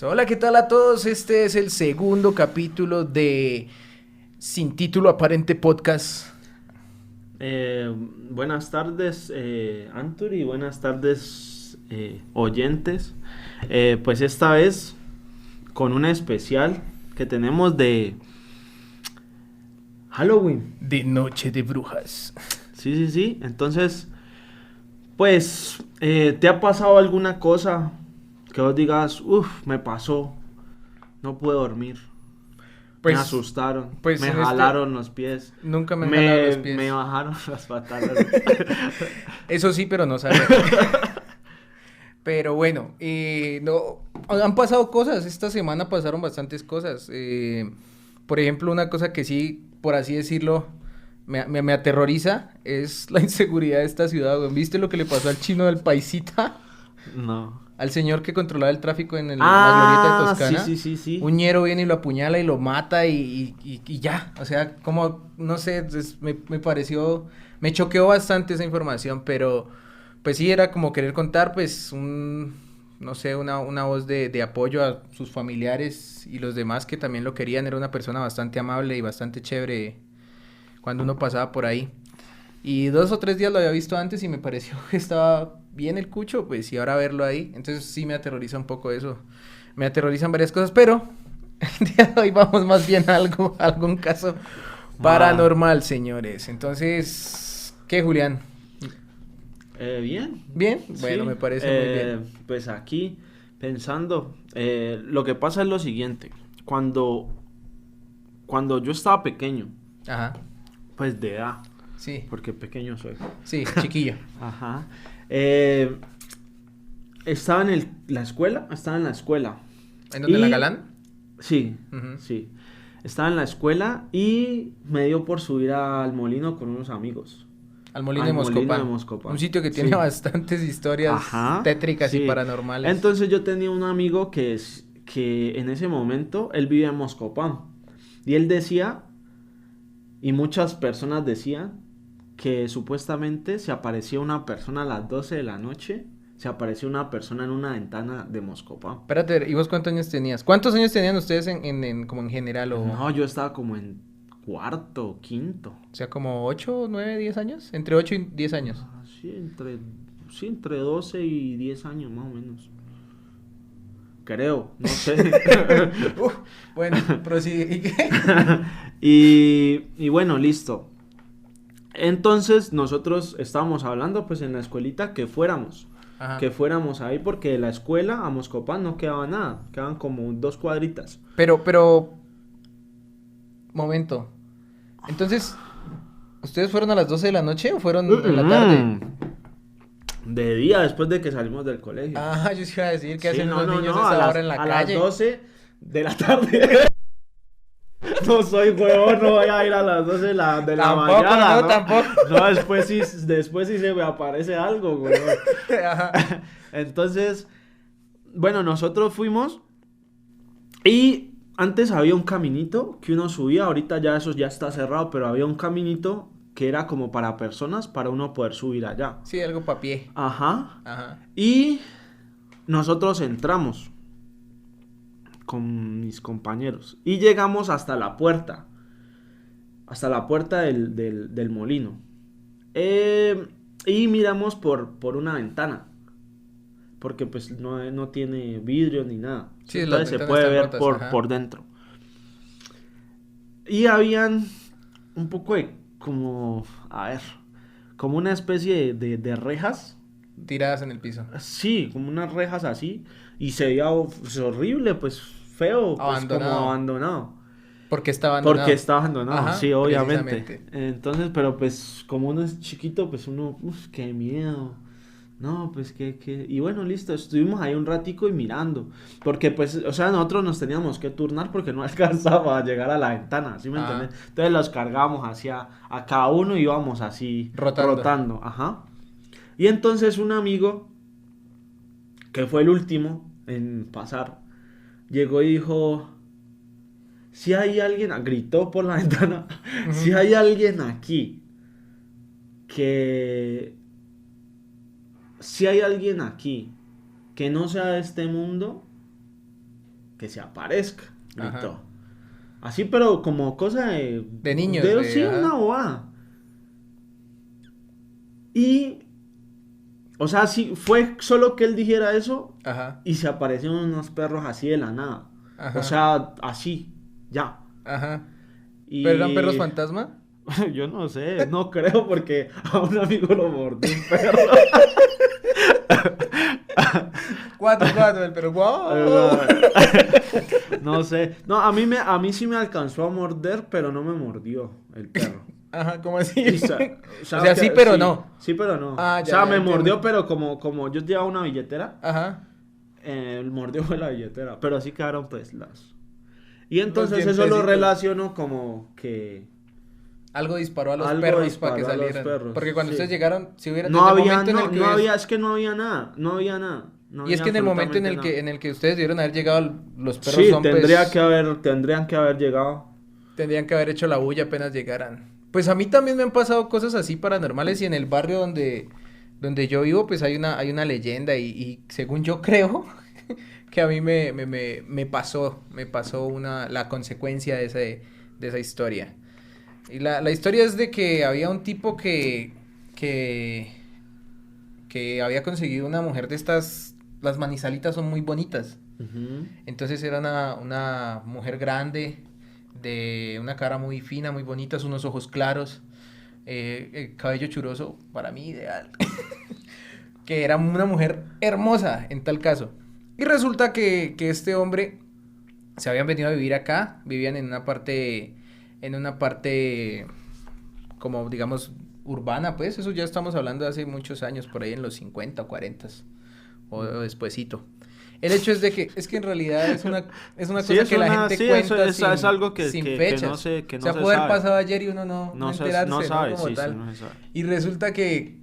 Hola, ¿qué tal a todos? Este es el segundo capítulo de Sin Título Aparente Podcast. Buenas tardes, Anthony, buenas tardes, oyentes. Pues esta vez con una especial que tenemos de Halloween. De Noche de Brujas. Sí. Entonces, pues, ¿te ha pasado alguna cosa que vos digas, uff, me pasó, no pude dormir, me Pues, asustaron, pues me en jalaron los pies, nunca me han jalado los me pies. bajaron las pantalones? Eso sí, pero no saber. Pero bueno, no, han pasado cosas. Esta semana pasaron bastantes cosas. Por ejemplo, una cosa que sí, por así decirlo, me aterroriza es la inseguridad de esta ciudad, weón. ¿Viste lo que le pasó al chino del Paisita? No. Al señor que controlaba el tráfico en la glorieta de Toscana. Sí. Un ñero viene y lo apuñala y lo mata y ya. O sea, como, no sé, me pareció, me choqueó bastante esa información, pero pues sí, era como querer contar, pues, no sé, una voz de apoyo a sus familiares y los demás que también lo querían. Era una persona bastante amable y bastante chévere cuando uno pasaba por ahí. Y 2 o 3 días lo había visto antes y me pareció que estaba bien el cucho, pues, y ahora verlo ahí. Entonces sí me aterroriza un poco eso. Me aterrorizan varias cosas, pero el día de hoy vamos más bien a algún caso Ah, paranormal, señores. Entonces, ¿qué, Julián? bien, ¿Bien? Bueno, me sí. parece muy bien. Pues aquí, pensando, lo que pasa es lo siguiente. Cuando yo estaba pequeño, Ajá, pues de edad, sí, porque pequeño soy. sí, chiquillo. Ajá. eh, Estaba en la escuela, estaba en la escuela. ¿En dónde, en la Y, Galán? sí, Ujú. sí. Estaba en la escuela y me dio por subir al molino con unos amigos. Al Molino de Al molino de Moscopán. Un Moscopán. sitio que tiene Sí. bastantes historias Ajá, tétricas y sí. paranormales. Entonces yo tenía un amigo que en ese momento él vivía en Moscopán. Y él decía, y muchas personas decían, que supuestamente se aparecía una persona a las 12 de la noche. Se apareció una persona en una ventana de Moscopán. Espérate, ¿y vos cuántos años tenías? ¿Cuántos años tenían ustedes como en general No, yo estaba como en cuarto, quinto. o sea, como 8, 9, 10 años? Entre 8 y 10 años. Ah, sí, entre 12 y 10 años más o menos. Creo, no sé. Uf, bueno, prosigue. ¿Y qué? Y bueno, listo. Entonces nosotros estábamos hablando pues en la escuelita Ajá. que fuéramos ahí porque de la escuela a Moscopán no quedaba nada, quedaban como 2 cuadritas. Pero, momento. Entonces, ¿ustedes fueron a las 12 de la noche o fueron en la tarde? Mm, De día después de que salimos del colegio. Ah, yo sí iba a decir que Sí, hacen no, los no, niños no, a esa hora en la a las calle. 12 de la tarde. No soy huevón, no voy a ir a las 12 de la Tampoco, mañana, no, ¿no? tampoco. No, después sí se me aparece algo, huevón. Ajá. Entonces, bueno, nosotros fuimos y antes había un caminito que uno subía, ahorita ya eso ya está cerrado, pero había un caminito que era como para personas, para uno poder subir allá. Sí, algo pa' pie. Ajá. Ajá. Y nosotros entramos con mis compañeros y llegamos hasta la puerta del molino. Eh, y miramos por una ventana, porque pues no tiene vidrio ni nada. Sí, las Entonces se ventanas puede están ver rotas, por ajá. dentro. Y habían un poco de como, a ver, como una especie de rejas. Tiradas en el piso. Sí, como unas rejas así. Y se veía pues, horrible, pues feo, pues como Abandonado. abandonado. Porque está Porque abandonado. está abandonado, Ajá, sí, obviamente. precisamente. Entonces, pero pues como uno es chiquito, pues uno, qué miedo. No, pues que... Y bueno, listo, estuvimos ahí un ratico y mirando. Porque pues, o sea, nosotros nos teníamos que turnar porque no alcanzaba a llegar a la ventana, ¿sí me Ajá. entiendes? Entonces los cargábamos hacia a cada uno y íbamos así Rotando. rotando, ajá. Y entonces un amigo, que fue el último en pasar, llegó y dijo, si hay alguien, gritó por la ventana, si Ujú. hay alguien aquí que, si hay alguien aquí que no sea de este mundo, que se aparezca, Ajá. gritó. Así, pero como cosa De niños, sí, ajá. una bobada. Y, o sea, sí, fue solo que él dijera eso Ajá. y se aparecieron unos perros así de la nada. O Ajá. sea, así, ya. Ajá. ¿Pero eran perros Y fantasma? yo no sé, no creo porque a un amigo lo mordió un perro. Cuatro, el perro. ¡Wow! No sé. No, a mí sí me alcanzó a morder, pero no me mordió el perro. Ajá, ¿cómo así? Y O sea, sí, pero no. Sí, pero no. Ah, O ya, sea, ya me entiendo. mordió, pero como yo llevaba una billetera, Ajá. el mordió fue la billetera. Pero así quedaron pues las. Y Los entonces eso lo dientecitos. relaciono como que Algo disparó a los algo perros para que disparó a los salieran. perros. Porque cuando ustedes Sí. llegaron, si hubiera, No desde el había, momento en el que no había, es que no había nada. No había nada. No y es había que en el momento absolutamente nada. en el que ustedes debieron haber llegado, los perros Sí, son pues tendrían que haber llegado. tendrían que haber hecho la bulla apenas llegaran. Pues a mí también me han pasado cosas así paranormales y en el barrio donde yo vivo pues hay una leyenda y según yo creo que a mí me pasó la consecuencia de esa historia. Y la historia es de que había un tipo que, que había conseguido una mujer de estas, las manizalitas son muy bonitas. Ujú. Entonces era una mujer grande, de una cara muy fina, muy bonita, unos ojos claros, cabello churoso, para mí ideal. Que era una mujer hermosa en tal caso. Y resulta que este hombre se habían venido a vivir acá, vivían en una parte como digamos urbana, pues eso ya estamos hablando de hace muchos años, por ahí en los 50 o 40 o despuesito. El hecho es de que es que en realidad es una Sí, cosa que la gente sí, cuenta es algo sin que fechas. que O no sea, se puede haber sabe. pasado ayer y uno no enterarse, No ¿no? sabe, Como sí, tal. no se sabe. Y resulta que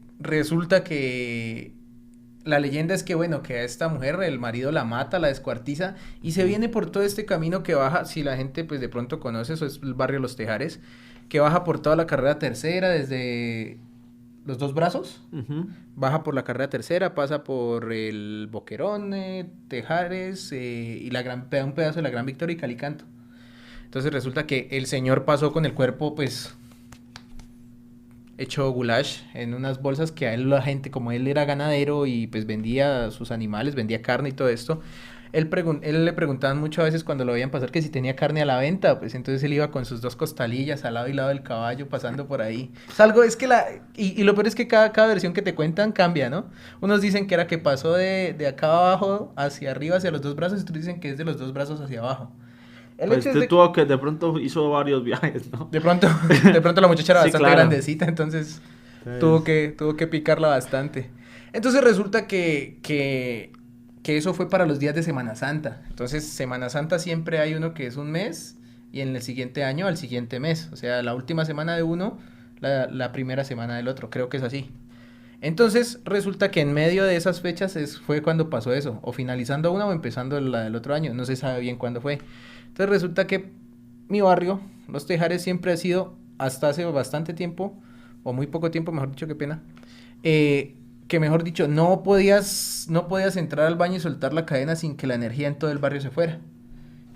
la leyenda es que, bueno, que a esta mujer el marido la mata, la descuartiza y se Ujú, viene por todo este camino que baja, si la gente pues de pronto conoce, eso es el barrio Los Tejares, que baja por toda la carrera tercera desde los Dos Brazos, ujú. baja por la carrera tercera, pasa por el Boquerón, Tejares y un pedazo de la Gran Victoria y Calicanto. Entonces resulta que el señor pasó con el cuerpo pues hecho goulash en unas bolsas que a él la gente, como él era ganadero y pues vendía sus animales, vendía carne y todo esto, él le preguntaban muchas veces cuando lo veían pasar que si tenía carne a la venta, pues entonces él iba con sus dos costalillas al lado y lado del caballo pasando por ahí. Es algo, es que y lo peor es que cada versión que te cuentan cambia, ¿no? Unos dicen que era que pasó de acá abajo hacia arriba, hacia los dos brazos, y otros dicen que es de los dos brazos hacia abajo. El Pues hecho es usted de tuvo que, de pronto hizo varios viajes, ¿no? de pronto, de pronto la muchacha era Sí, bastante claro. grandecita, entonces Entonces, tuvo que picarla bastante. Entonces resulta que eso fue para los días de Semana Santa. Entonces, Semana Santa siempre hay uno que es un mes y en el siguiente año al siguiente mes. O sea, la última semana de uno, la primera semana del otro. Creo que es así. Entonces, resulta que en medio de esas fechas fue cuando pasó eso. O finalizando una o empezando la del otro año. No se sabe bien cuándo fue. Entonces, resulta que mi barrio, Los Tejares, siempre ha sido, hasta hace bastante tiempo, o muy poco tiempo, mejor dicho, qué pena, que mejor dicho, no podías entrar al baño y soltar la cadena sin que la energía en todo el barrio se fuera.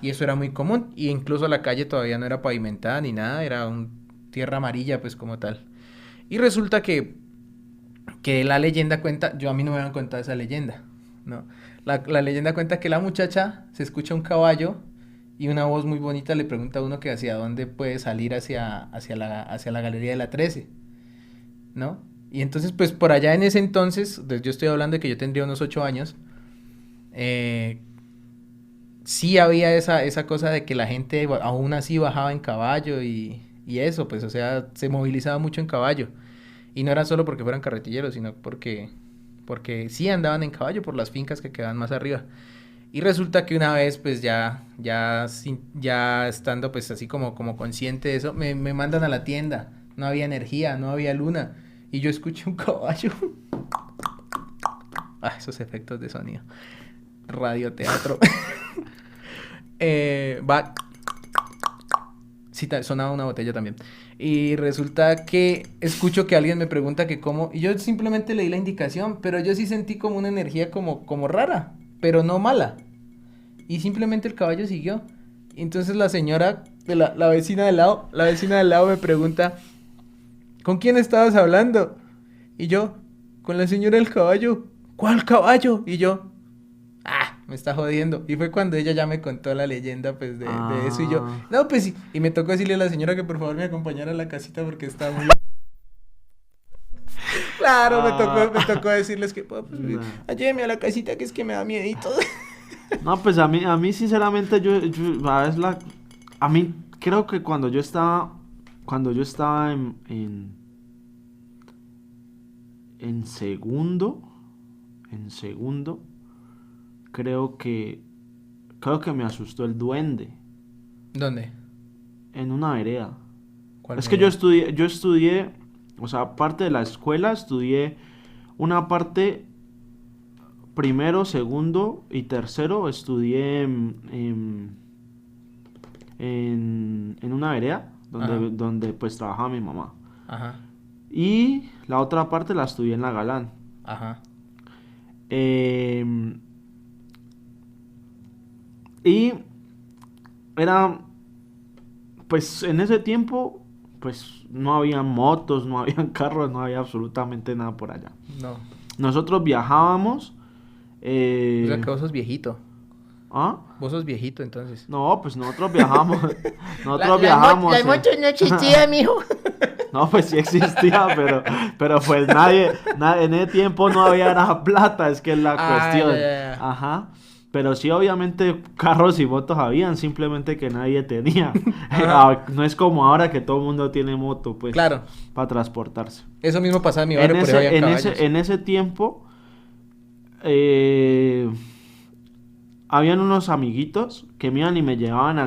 Y eso era muy común. Y incluso la calle todavía no era pavimentada ni nada, era tierra amarilla, pues como tal. Y resulta que la leyenda cuenta, yo a mí no me habían contado esa leyenda, ¿no? La leyenda cuenta que la muchacha se escucha un caballo y una voz muy bonita le pregunta a uno que hacia dónde puede salir hacia la galería de la 13, ¿no? Y entonces, pues por allá en ese entonces, yo estoy hablando de que yo tendría unos 8 años, eh, sí había esa cosa de que la gente aún así bajaba en caballo y eso, pues, o sea, se movilizaba mucho en caballo. Y no era solo porque fueran carretilleros, sino porque sí andaban en caballo por las fincas que quedaban más arriba. Y resulta que una vez, pues ya estando pues así como consciente de eso, me mandan a la tienda. No había energía, no había luna. Y yo escuché un caballo. Ah, esos efectos de sonido. Radioteatro. Va. Sí, sonaba una botella también. Y resulta que escucho que alguien me pregunta que cómo. Y yo simplemente le di la indicación, pero yo sí sentí como una energía como rara, pero no mala. y simplemente el caballo siguió. Entonces la señora, de la vecina del lado, me pregunta, ¿con quién estabas hablando? Y yo, con la señora del caballo. ¿Cuál caballo? Y yo, me está jodiendo. Y fue cuando ella ya me contó la leyenda, pues, de eso. Y yo, Ah, no, pues sí. Y me tocó decirle a la señora que por favor me acompañara a la casita porque estaba muy... Claro, me tocó decirles que, pues, nah. ayúdeme a la casita que es que me da miedito. No, pues a mí sinceramente a veces a mí creo que cuando yo estaba en en segundo, creo que, creo que me asustó el duende ¿Dónde? en una vereda. ¿Cuál Es me que dio? yo estudié, o sea, aparte de la escuela, estudié una parte primero, segundo y tercero, estudié en una vereda Ajá, donde pues trabajaba mi mamá. ajá, Y la otra parte la estudié en la Galán. ajá, Em, y era, pues en ese tiempo, pues no había motos, no había carros, no había absolutamente nada por allá. no. Nosotros viajábamos. O sea eh, que vos sos viejito. ¿Ah? Vos sos viejito, entonces. No, pues nosotros viajamos. Nosotros Las viajamos. motos no existían, mijo. No, pues sí existía, pero pues en ese tiempo no había nada plata, es que es la Ah, ya, cuestión. ya, ya. Ajá. Pero sí, obviamente carros y motos habían, simplemente que nadie tenía. Ajá. No es como ahora que todo el mundo tiene moto, pues, Claro. para transportarse. Eso mismo pasaba en mi barrio, por eso había caballos. En ese tiempo, eh, habían unos amiguitos que me iban y me llevaban a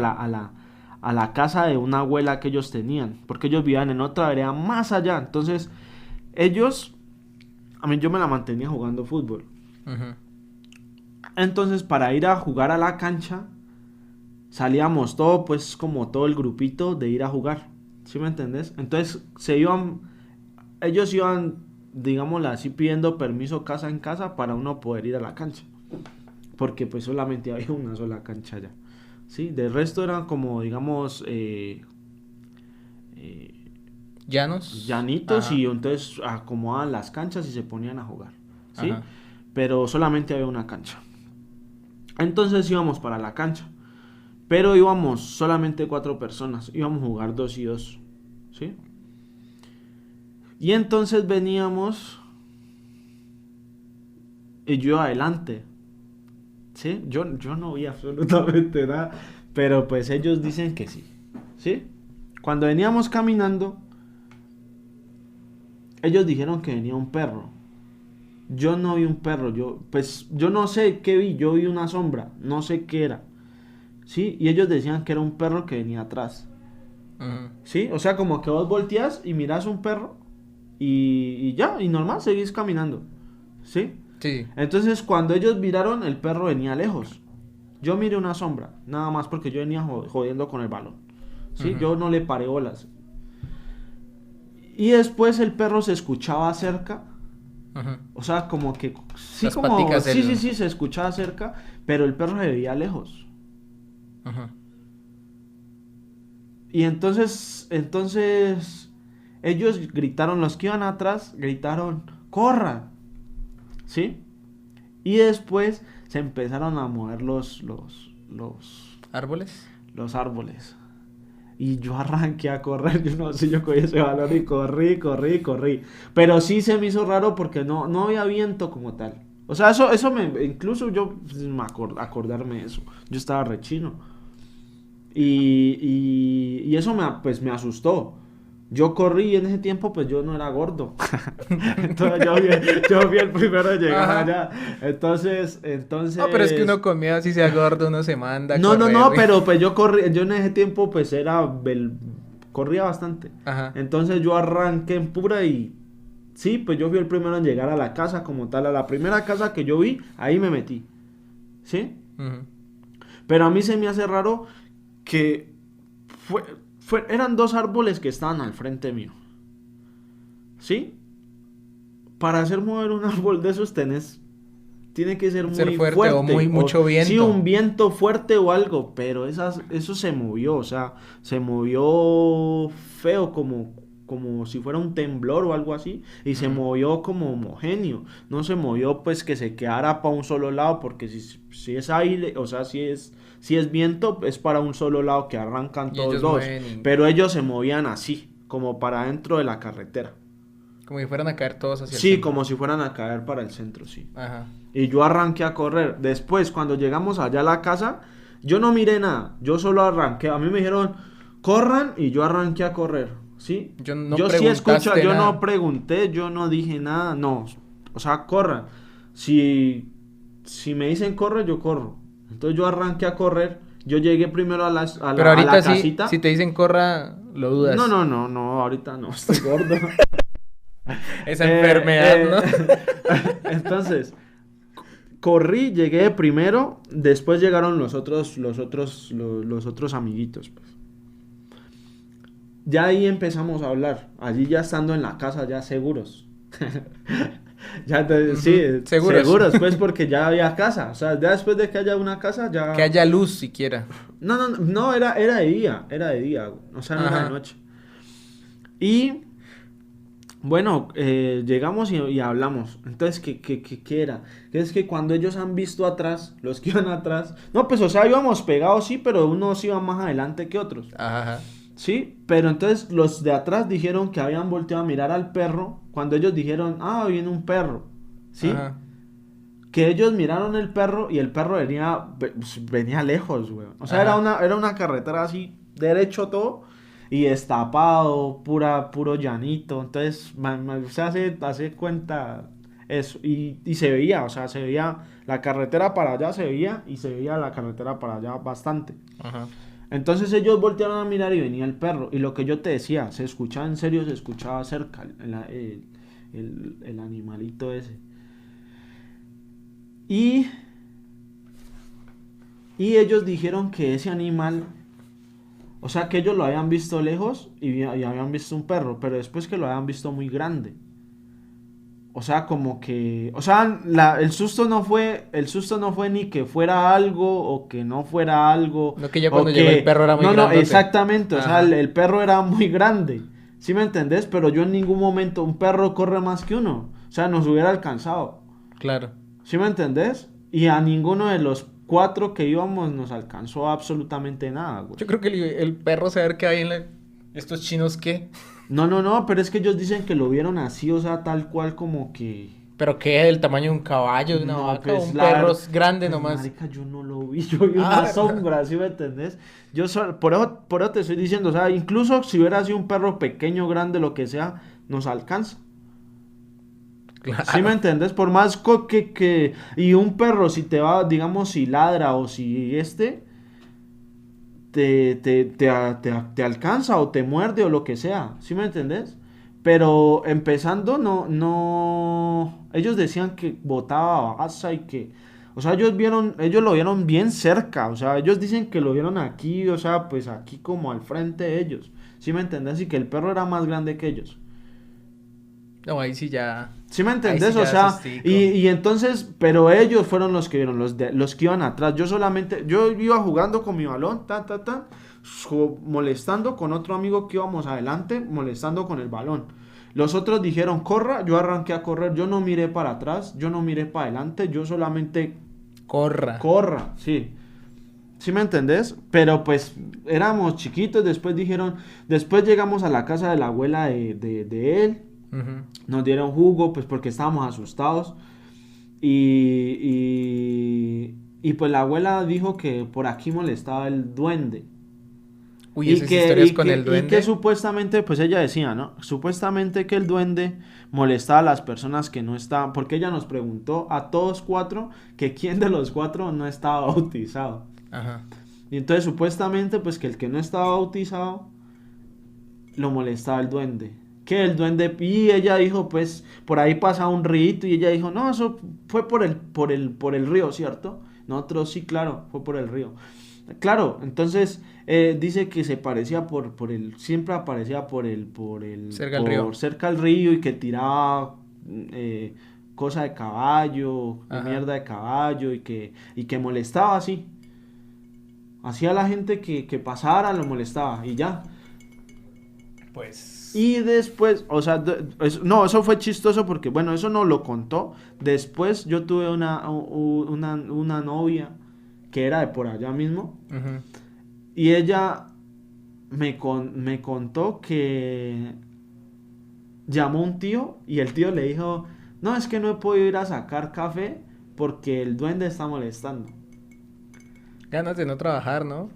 la casa de una abuela que ellos tenían, porque ellos vivían en otra vereda más allá. Entonces, ellos, a mí yo me la mantenía jugando fútbol. Ujú. Entonces, para ir a jugar a la cancha, salíamos todo, pues como todo el grupito de ir a jugar. ¿Sí me entendés? Entonces, ellos iban, digámoslo así, pidiendo permiso casa en casa para uno poder ir a la cancha. Porque pues solamente había una sola cancha allá. ¿Sí? De resto eran como, digamos, eh, Llanos. llanitos Ajá. y entonces acomodaban las canchas y se ponían a jugar. ¿Sí? Ajá. Pero solamente había una cancha. Entonces íbamos para la cancha. Pero íbamos solamente 4 personas. Íbamos a jugar 2 y 2. ¿Sí? Y entonces veníamos y yo adelante. ¿Sí? Yo no vi absolutamente nada. Pero pues ellos dicen que sí. ¿Sí? Cuando veníamos caminando, ellos dijeron que venía un perro. Yo no vi un perro. Yo no sé qué vi. Yo vi una sombra. No sé qué era. ¿Sí? Y ellos decían que era un perro que venía atrás. Ujú. ¿Sí? O sea, como que vos volteás y mirás un perro y ya, y normal, seguís caminando. ¿Sí? Sí. Entonces, cuando ellos miraron, el perro venía lejos. Yo miré una sombra, nada más porque yo venía jodiendo con el balón. ¿Sí? Ujú. Yo no le paré bolas. Y después el perro se escuchaba cerca. Ujú. O sea, como que sí, Las como paticas sí, sí, del... sí, se escuchaba cerca, pero el perro se veía lejos. Ujú. Y entonces ellos gritaron, los que iban atrás gritaron, ¡corran! ¿Sí? Y después se empezaron a mover ¿Árboles? los árboles. Y yo arranqué a correr, yo no sé, yo cogí ese balón y corrí. Pero sí se me hizo raro porque no había viento como tal. O sea, incluso yo, pues, acordarme de eso, yo estaba rechino. Y eso pues me asustó. Yo corrí y en ese tiempo pues yo no era gordo. Entonces yo fui el primero en llegar Ajá. allá. Entonces, No, pero es que uno con miedo, si se gordo, uno se manda a no, correr. pero pues yo corrí, yo en ese tiempo pues corría bastante. Ajá. Entonces yo arranqué en pura y sí, pues yo fui el primero en llegar a la casa como tal. A la primera casa que yo vi, ahí me metí. ¿Sí? Ujú. Pero a mí se me hace raro que eran 2 árboles que estaban al frente mío. ¿Sí? Para hacer mover un árbol de esos tenés tiene que ser Ser muy fuerte fuerte. o mucho viento. Sí, un viento fuerte o algo, pero eso se movió, o sea, se movió feo como si fuera un temblor o algo así, y se movió como homogéneo, no se movió pues que se quedara para un solo lado, porque si es aire, o sea, si es viento, es para un solo lado que arrancan Y todos ellos dos, mueven pero ellos se movían así, como para dentro de la carretera. como si fueran a caer todos hacia el Sí, centro. como si fueran a caer para el centro, sí. Ajá. Y yo arranqué a correr. Después, cuando llegamos allá a la casa, yo no miré nada. Yo solo arranqué. A mí me dijeron, corran, y yo arranqué a correr. ¿Sí? No Yo sí escucho, preguntaste yo nada. no pregunté, yo no dije nada. No. O sea, corran. Si me dicen corre, yo corro. Entonces yo arranqué a correr. Yo llegué primero Pero a la ahorita sí, casita. si te dicen corra, lo dudas. No, ahorita no, estoy gordo. Esa enfermedad, ¿no? Entonces, corrí, llegué primero, después llegaron los otros amiguitos, pues. Ya ahí empezamos a hablar, allí ya estando en la casa, ya seguros. Sí, seguros, pues, porque ya había casa, o sea, ya después de que haya una casa, ya... Que haya luz siquiera. No, era de día, o sea, no era de noche. Y... Bueno, llegamos y hablamos. Entonces, ¿qué era? Que es que cuando ellos han visto atrás, los que iban atrás... No, pues, o sea, íbamos pegados, sí, pero unos iban más adelante que otros. Ajá. Sí, pero entonces los de atrás dijeron que habían volteado a mirar al perro cuando ellos dijeron, viene un perro. ¿Sí? Ajá. Que ellos miraron el perro y el perro venía lejos, güey. O sea, era una carretera así, derecho todo, y destapado, puro llanito. Entonces, se hace cuenta eso. Y se veía, o sea, se veía la carretera para allá, se veía, y se veía la carretera para allá bastante. Ajá. Entonces ellos voltearon a mirar y venía el perro. Y lo que yo te decía, se escuchaba en serio, se escuchaba cerca el animalito ese. Y ellos dijeron que ese animal, o sea, que ellos lo habían visto lejos y habían visto un perro, pero después que lo habían visto muy grande. O sea, como que, o sea, el susto no fue ni que fuera algo o que no fuera algo. No, que ya cuando llegó el perro era muy grande. No, exactamente, Ajá. o sea, el perro era muy grande. ¿Sí me entendés? Pero yo en ningún momento, un perro corre más que uno. O sea, nos hubiera alcanzado. Claro. ¿Sí me entendés? Y a ninguno de los 4 que íbamos nos alcanzó absolutamente nada, güey. Yo creo que el perro saber que hay estos chinos, ¿qué? No, pero es que ellos dicen que lo vieron así, o sea, tal cual como que... ¿Pero qué? ¿Del tamaño de un caballo, de una vaca? Pues, ¿Un perro grande pues, nomás? marica, yo no lo vi, yo vi una sombra, ¿sí me entendés? Por eso te estoy diciendo, o sea, incluso si hubiera sido un perro pequeño, grande, lo que sea, nos alcanza. Claro. ¿Sí me entendés? Por más que... Y un perro, si te va, digamos, si ladra o si te alcanza o te muerde o lo que sea, ¿sí me entendés? Pero empezando, no, ellos decían que botaba basa y que, o sea, ellos lo vieron bien cerca, o sea, ellos dicen que lo vieron aquí, o sea, pues aquí como al frente de ellos, ¿sí me entendés? Y que el perro era más grande que ellos. No, ahí sí ya... ¿Sí me entendés? Sí o sea, sustico. y entonces, pero ellos fueron los que vieron, los que iban atrás. Yo iba jugando con mi balón, molestando con otro amigo que íbamos adelante, molestando con el balón. Los otros dijeron, corra, yo arranqué a correr, yo no miré para atrás, yo no miré para adelante, yo solamente... Corra, sí. ¿Sí me entendés? Pero pues éramos chiquitos, después llegamos a la casa de la abuela de él. Uh-huh. Nos dieron jugo, pues porque estábamos asustados. Y pues la abuela dijo que por aquí molestaba el duende. Uy, esas historias con el duende. Y que supuestamente, pues ella decía, ¿no? Supuestamente que el duende molestaba a las personas que no estaban. Porque ella nos preguntó a todos 4 que quién de los 4 no estaba bautizado. Ajá. Y entonces supuestamente, pues que el que no estaba bautizado lo molestaba el duende. Que el duende, y ella dijo, pues, por ahí pasa un río, y ella dijo, no, eso fue por el río, ¿cierto? Nosotros sí, claro, fue por el río. Claro, entonces, dice que se parecía siempre aparecía cerca del río y que tiraba cosa de caballo, de Ajá. mierda de caballo y que molestaba así. Hacía a la gente que pasara, lo molestaba y ya. Pues... Y después, o sea, no, eso fue chistoso porque, bueno, eso no lo contó. Después yo tuve una novia que era de por allá mismo Ujú. y ella me contó que llamó un tío y el tío le dijo, no, es que no he podido ir a sacar café porque el duende está molestando. Ganas de no trabajar, ¿no?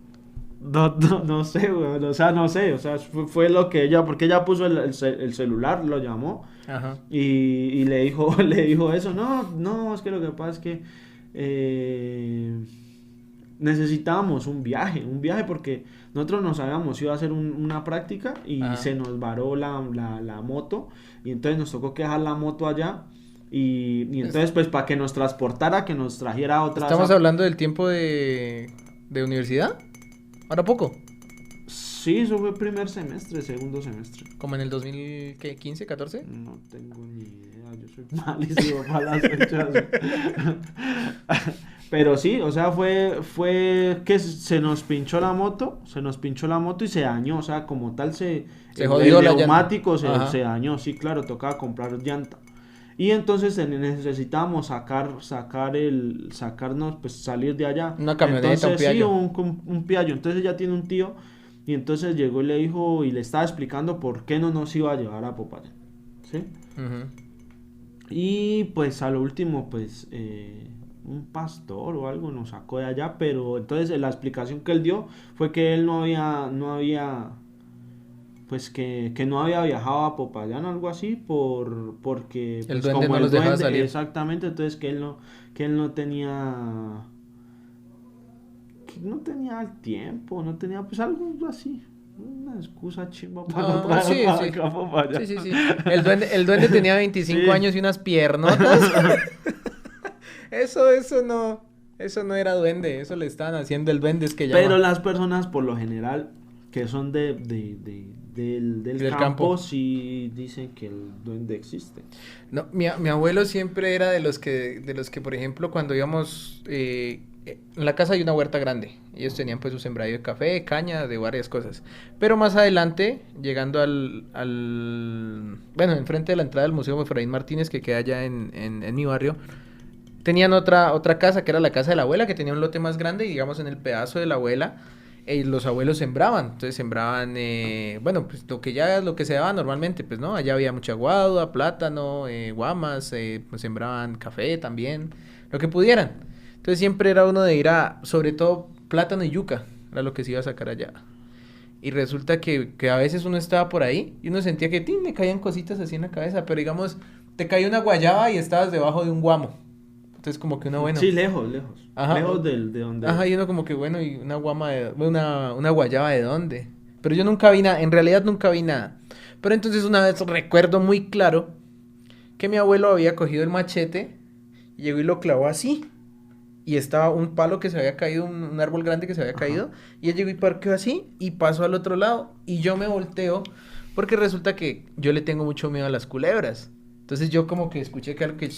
No sé, weón, o sea, no sé, o sea, fue lo que ella, porque ella puso el celular, lo llamó Ajá. y le dijo, le dijo eso, no, es que lo que pasa es que eh, necesitábamos un viaje porque nosotros nos habíamos ido a hacer una práctica y Ajá. se nos varó la moto y entonces nos tocó que dejar la moto allá y Es- entonces pues para que nos transportara, que nos trajera otra vez Estamos hablando del tiempo de universidad. Ahora poco. Sí, eso fue primer semestre, segundo semestre. Como en el 2015, 14. No tengo ni idea, yo soy malísimo para las fechas. Pero sí, o sea, fue que se nos pinchó la moto y se dañó, o sea, como tal Se el jodió la llanta. neumático Ajá. se dañó, sí, claro, tocaba comprar llanta. Y entonces necesitábamos sacarnos, pues salir de allá. Una camioneta, un Entonces sí, piallo. un piallo. Entonces ella tiene un tío y entonces llegó y le dijo y le estaba explicando por qué no nos iba a llevar a Popayán. ¿Sí? Ujú. Y pues a lo último, pues un pastor o algo nos sacó de allá, pero entonces la explicación que él dio fue que él pues que no había viajado a Popayán o algo así porque El pues duende como no el los dejaba duende, salir. exactamente, entonces que él no tenía que no tenía el tiempo, no tenía pues algo así, una excusa chimba para no Ah, traer sí, para sí. acá a Popayán. Sí, sí, sí. El duende tenía 25 Sí. años y unas piernotas. Eso no. Eso no era duende. Eso le estaban haciendo el duende, es que Pero llama. las personas por lo general que son del Del campo. campo sí dicen que el duende existe. No, mi abuelo siempre era de los que, por ejemplo, cuando íbamos, en la casa hay una huerta grande. Ellos tenían pues su sembradío de café, caña, de varias cosas. Pero más adelante, llegando bueno, enfrente de la entrada del Museo Efraín Martínez, que queda allá en mi barrio, tenían otra casa, que era la casa de la abuela, que tenía un lote más grande, y digamos en el pedazo de la abuela, los abuelos sembraban. Entonces sembraban, bueno, pues lo que se daba normalmente, pues, ¿no? Allá había mucha guadua, plátano, guamas, pues sembraban café también, lo que pudieran. Entonces siempre era uno de ir sobre todo, plátano y yuca, era lo que se iba a sacar allá. Y resulta que a veces uno estaba por ahí y uno sentía que ¡tin! Le caían cositas así en la cabeza, pero digamos, te caía una guayaba y estabas debajo de un guamo. Entonces como que uno, bueno, Sí, lejos. ajá, Lejos de donde... ajá, y uno como que, bueno, y una guayaba de dónde. Pero yo nunca vi nada, en realidad nunca vi nada. Pero entonces una vez recuerdo muy claro que mi abuelo había cogido el machete y llegó y lo clavó así. Y estaba un palo que se había caído, un árbol grande que se había Ajá. caído. Y él llegó y parqueó así y pasó al otro lado. Y yo me volteo porque resulta que yo le tengo mucho miedo a las culebras. Entonces yo como que escuché que algo que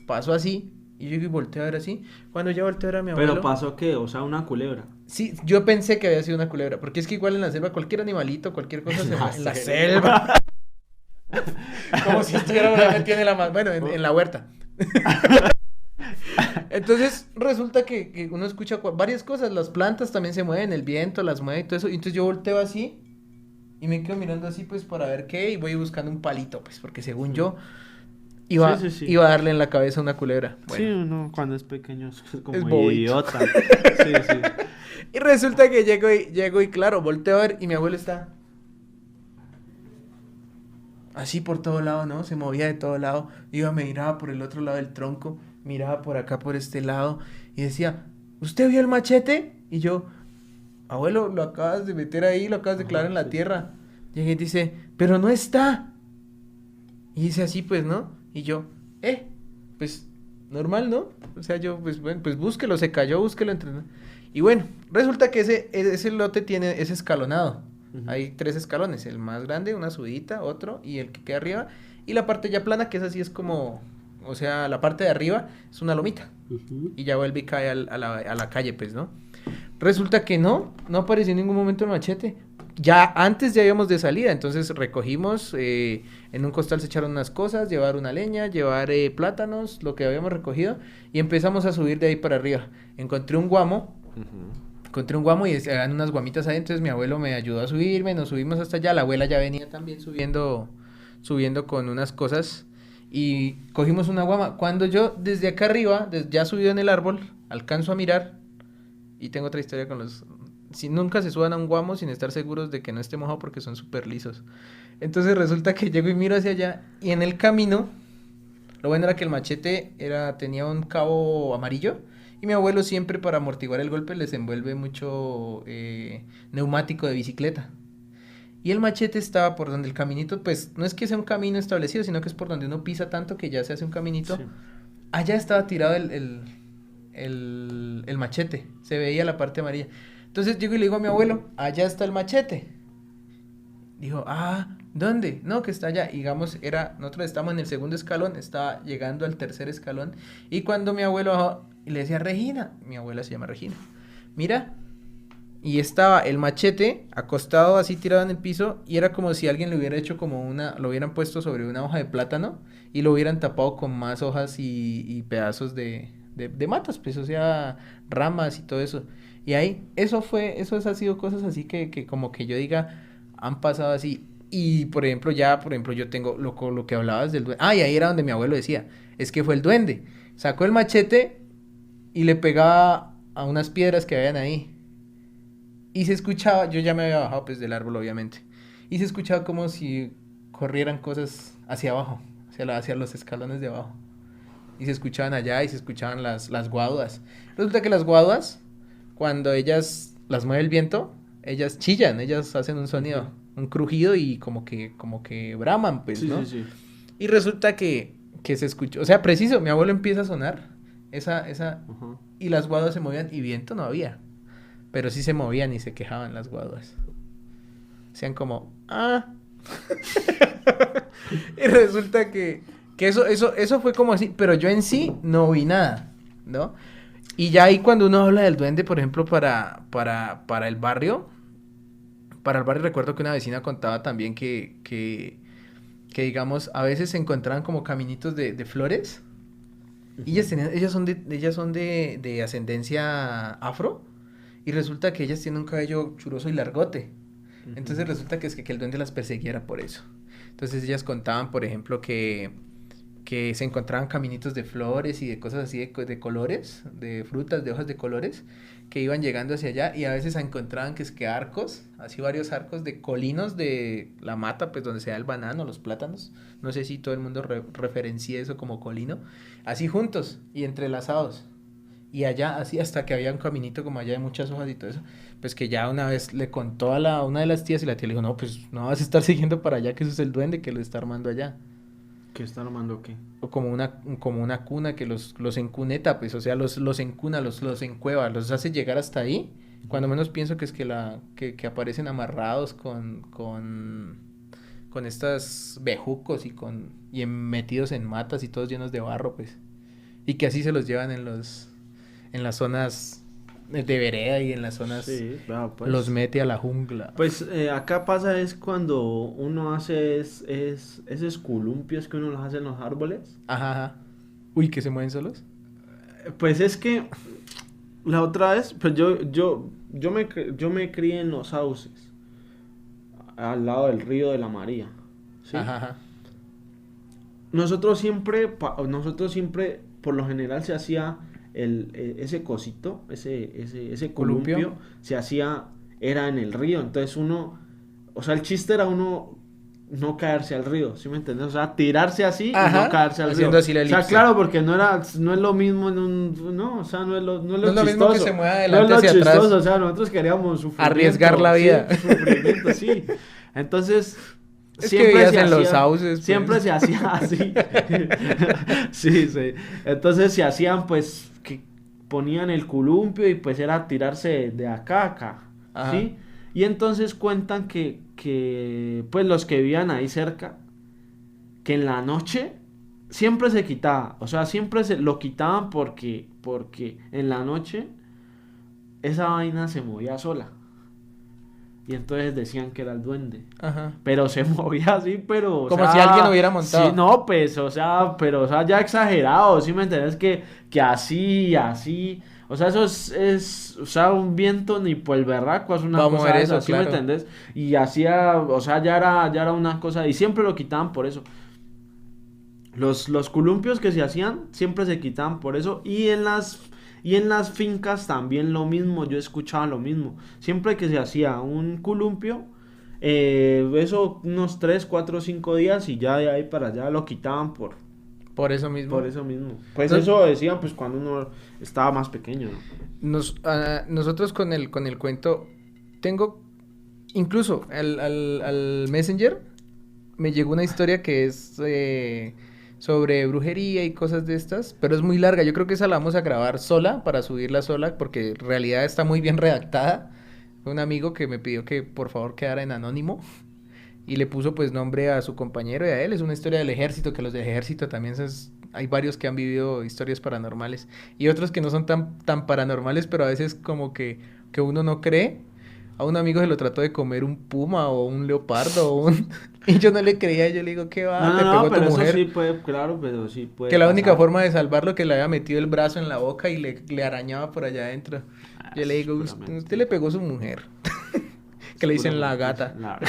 pasó así. Y yo llego y volteo a ver así. Cuando ya volteo a ver a mi Pero abuelo. pasó que, o sea, una culebra. Sí, yo pensé que había sido una culebra. Porque es que igual en la selva cualquier animalito, cualquier cosa se La mueve. En la selva. selva. Como si estuviera una metido en la bueno, en la huerta. Entonces resulta que uno escucha varias cosas, las plantas también se mueven, el viento las mueve y todo eso, y entonces yo volteo así y me quedo mirando así pues para ver qué y voy buscando un palito pues porque según Sí. yo Sí, iba, sí, sí. iba a darle en la cabeza a una culebra. Sí, Bueno, uno cuando es pequeño es es como bobito. idiota. Sí, sí. Y resulta que llego y claro, volteo a ver y mi abuelo está así por todo lado, ¿no? Se movía de todo lado, me miraba por el otro lado del tronco, miraba por acá por este lado y decía, ¿usted vio el machete? Y yo, abuelo, lo acabas de meter ahí, lo acabas de clavar Ajá, en la sí, sí. tierra. Y él dice, pero no está. Y dice así, pues, ¿no? Y yo, pues, normal, ¿no? O sea, yo, pues, bueno, pues búsquelo, se cayó, búsquelo entre... Y bueno, resulta que ese lote es escalonado. Ujú. Hay 3 escalones, el más grande, una subidita, otro, y el que queda arriba. Y la parte ya plana, que es así, es como o sea, la parte de arriba es una lomita. Ujú. Y ya vuelve y cae a la calle, pues, ¿no? Resulta que no apareció en ningún momento el machete. Ya antes ya íbamos de salida, entonces recogimos, en un costal se echaron unas cosas, llevar una leña, llevar plátanos, lo que habíamos recogido, y empezamos a subir de ahí para arriba. Encontré un guamo, y eran unas guamitas ahí, entonces mi abuelo me ayudó a subirme, nos subimos hasta allá, la abuela ya venía también subiendo con unas cosas, y cogimos una guama. Cuando yo desde acá arriba, ya subido en el árbol, alcanzo a mirar, y tengo otra historia con los... Si nunca se suban a un guamo sin estar seguros de que no esté mojado porque son súper lisos. Entonces resulta que llego y miro hacia allá y en el camino, lo bueno era que el machete tenía un cabo amarillo y mi abuelo siempre para amortiguar el golpe les envuelve mucho neumático de bicicleta. Y el machete estaba por donde el caminito, pues no es que sea un camino establecido, sino que es por donde uno pisa tanto que ya se hace un caminito. Sí. Allá estaba tirado el machete, se veía la parte amarilla. Entonces llego y le digo a mi abuelo, allá está el machete. Dijo, ¿dónde? No, que está allá. Y digamos, nosotros estábamos en el segundo escalón, estaba llegando al tercer escalón. Y cuando mi abuelo bajó, y le decía, Regina, mi abuela se llama Regina, mira, y estaba el machete acostado así tirado en el piso, y era como si alguien le hubiera hecho lo hubieran puesto sobre una hoja de plátano, y lo hubieran tapado con más hojas y pedazos de matas, pues, o sea, ramas y todo eso. Y ahí, eso ha sido cosas así que como que yo diga, han pasado así. Y por ejemplo, yo tengo lo que hablabas del duende. Y ahí era donde mi abuelo decía, es que fue el duende. Sacó el machete y le pegaba a unas piedras que habían ahí. Y se escuchaba, yo ya me había bajado pues del árbol obviamente. Y se escuchaba como si corrieran cosas hacia abajo, hacia los escalones de abajo. Y se escuchaban allá y se escuchaban las guaduas. Resulta que las guaduas, cuando ellas las mueve el viento, ellas chillan, ellas hacen un sonido, un crujido y como que braman, pues, Sí, ¿no? sí, sí. Y resulta que se escuchó, o sea, preciso, mi abuelo empieza a sonar, Ajá. y las guaduas se movían y viento no había, pero sí se movían y se quejaban las guaduas. Hacían como, Y resulta que eso fue como así, pero yo en sí no vi nada, ¿no? Y ya ahí cuando uno habla del duende, por ejemplo, para el barrio, recuerdo que una vecina contaba también que digamos, a veces se encontraban como caminitos de flores, y ellas son de ascendencia afro, y resulta que ellas tienen un cabello churoso y largote. Entonces resulta que el duende las perseguiera por eso. Entonces ellas contaban, por ejemplo, que se encontraban caminitos de flores y de cosas así de colores, de frutas, de hojas de colores, que iban llegando hacia allá y a veces encontraban que es que arcos, así varios arcos de colinos de la mata, pues donde se da el banano, los plátanos, no sé si todo el mundo referencia eso como colino, así juntos y entrelazados. Y allá, así hasta que había un caminito como allá de muchas hojas y todo eso, pues que ya una vez le contó a una de las tías y la tía le dijo, no, pues no vas a estar siguiendo para allá, que eso es el duende que lo está armando allá. ¿Qué está armando qué? O como una cuna que los encuneta, pues, o sea, los encuna, los encueva, los hace llegar hasta ahí. Cuando menos pienso que es que aparecen amarrados con estas bejucos y metidos en matas y todos llenos de barro, pues. Y que así se los llevan en las zonas de vereda y en las zonas, Sí, claro, pues. los mete a la jungla. Pues acá pasa es cuando uno hace esos columpios que uno los hace en los árboles. Ajá. Uy, ¿que se mueven solos? Pues es que la otra vez, pues yo me crié en los sauces, al lado del río de la María, ¿sí? Ajá. Nosotros siempre, por lo general se hacía ese cosito, ese columpio, se hacía, era en el río, entonces o sea, el chiste era uno no caerse al río, ¿sí me entiendes? O sea, tirarse así y no caerse al río. Así la elipse. O sea, claro, porque no es lo mismo no, o sea, no es lo mismo que se mueva adelante no es lo hacia chistoso, atrás. O sea, nosotros queríamos sufrimiento, Arriesgar la vida. Sí, sufrimiento, sí. Entonces, es siempre que vivías en los sauces. Pues. Siempre se hacía así. Sí. Entonces se hacían, pues, que ponían el columpio y pues era tirarse de acá a acá. Ajá. ¿Sí? Y entonces cuentan que pues los que vivían ahí cerca, que en la noche siempre se quitaba, o sea, siempre se lo quitaban porque en la noche esa vaina se movía sola. Y entonces decían que era el duende. Ajá. Pero se movía así, pero, o Como sea, si alguien hubiera montado. Sí, no, pues, o sea, pero, o sea, ya exagerado, ¿sí me entendés? Que así, o sea, eso o sea, un viento ni por el berraco, es una Vamos a cosa ver de eso, esas, ¿sí claro. me entendés? Y hacía, o sea, ya era una cosa, y siempre lo quitaban por eso. Los columpios que se hacían siempre se quitaban por eso. Y en las fincas también lo mismo, yo escuchaba lo mismo. Siempre que se hacía un columpio, eso unos 3 4 5 días y ya de ahí para allá lo quitaban Por eso mismo. por eso mismo. Pues No- eso decían pues cuando uno estaba más pequeño, ¿no? Nosotros con el cuento, tengo, incluso al Messenger, me llegó una historia que es sobre brujería y cosas de estas, pero es muy larga. Yo creo que esa la vamos a grabar sola, para subirla sola, porque en realidad está muy bien redactada. Fue un amigo que me pidió que por favor quedara en anónimo y le puso pues nombre a su compañero y a él. Es una historia del ejército, que los del ejército también hay varios que han vivido historias paranormales y otros que no son tan paranormales, pero a veces como que uno no cree. A un amigo se lo trató de comer un puma o un leopardo y yo no le creía, yo le digo, ¿qué va? No, Te no, pegó no, tu pero eso sí mujer. puede, claro, pero sí puede Que la única pasar. forma de salvarlo que le había metido el brazo en la boca y le arañaba por allá adentro. Ah, Yo le eso es digo, pura usted le mentira. pegó a su mujer. Que Es le pura dicen la mentira. gata.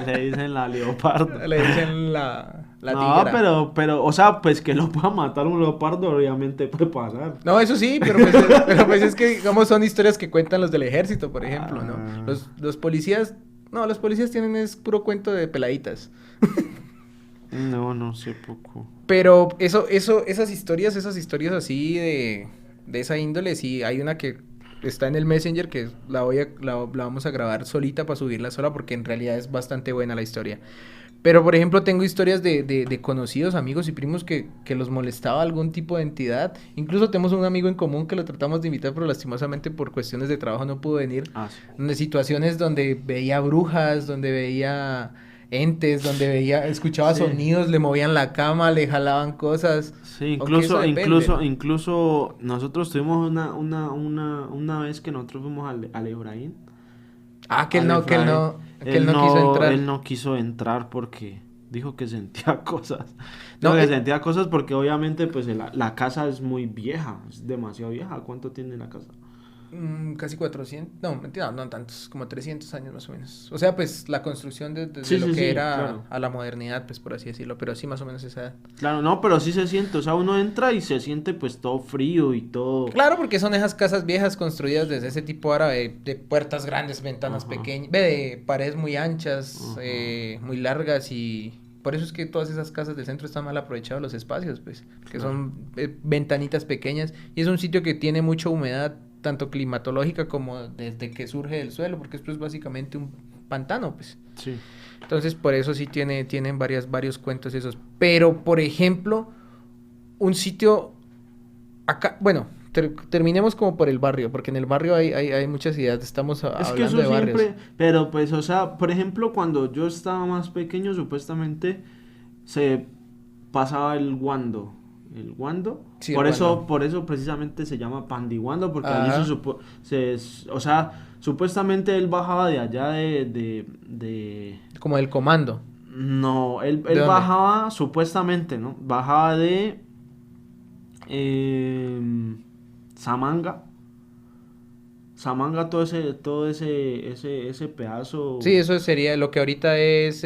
Le dicen la leopardo. Le dicen la No, tigra. o sea, pues que lo pueda matar un leopardo, obviamente puede pasar. No, eso sí, pero pues es que, digamos, son historias que cuentan los del ejército, por ejemplo, ¿no? Ah. Los policías, no, los policías tienen es puro cuento de peladitas. No, no sé poco. Pero esas historias así de esa índole, sí, hay una que está en el Messenger que la vamos a grabar solita para subirla sola porque en realidad es bastante buena la historia. Pero, por ejemplo, tengo historias de conocidos, amigos y primos que los molestaba algún tipo de entidad. Incluso tenemos un amigo en común que lo tratamos de invitar, pero lastimosamente por cuestiones de trabajo no pudo venir. Ah, sí. Donde situaciones donde veía brujas, donde veía entes, donde escuchaba Sí. sonidos, le movían la cama, le jalaban cosas. Sí, Aunque eso depende, ¿no? incluso nosotros tuvimos una vez que nosotros fuimos al Efraín. Ah, que él Al no, que él Efraín. no, que él no quiso entrar. Él no quiso entrar porque dijo que sentía cosas. No, Dijo que sentía cosas porque obviamente pues la casa es muy vieja, es demasiado vieja. ¿Cuánto tiene la casa? Casi 400, no, mentira, no tantos, como 300 años más o menos. O sea, pues la construcción de Sí, lo sí, que sí, era claro. a la modernidad, pues por así decirlo, pero sí más o menos esa edad. Claro, no, pero sí se siente, o sea, uno entra y se siente pues todo frío y todo. Claro, porque son esas casas viejas construidas desde ese tipo árabe, de puertas grandes, ventanas Ajá. pequeñas, de paredes muy anchas, Ajá. muy largas y por eso es que todas esas casas del centro están mal aprovechados los espacios, pues, que Claro. son ventanitas pequeñas y es un sitio que tiene mucha humedad, tanto climatológica como desde que surge del suelo, porque esto es básicamente un pantano, pues. Sí. Entonces, por eso sí tienen varios cuentos esos. Pero, por ejemplo, un sitio acá, bueno, terminemos como por el barrio, porque en el barrio hay muchas ideas, estamos Es que hablando eso de barrios. siempre, pero pues, o sea, por ejemplo, cuando yo estaba más pequeñño, supuestamente se pasaba el guando. El guando. Sí, el Por eso, guando. por eso precisamente se llama pandiguando, porque allí Ajá. o sea, supuestamente él bajaba de allá Como del comando. no, él ¿De dónde? bajaba, supuestamente, ¿no? Bajaba de Samanga. Samanga, todo ese pedazo. Sí, eso sería lo que ahorita es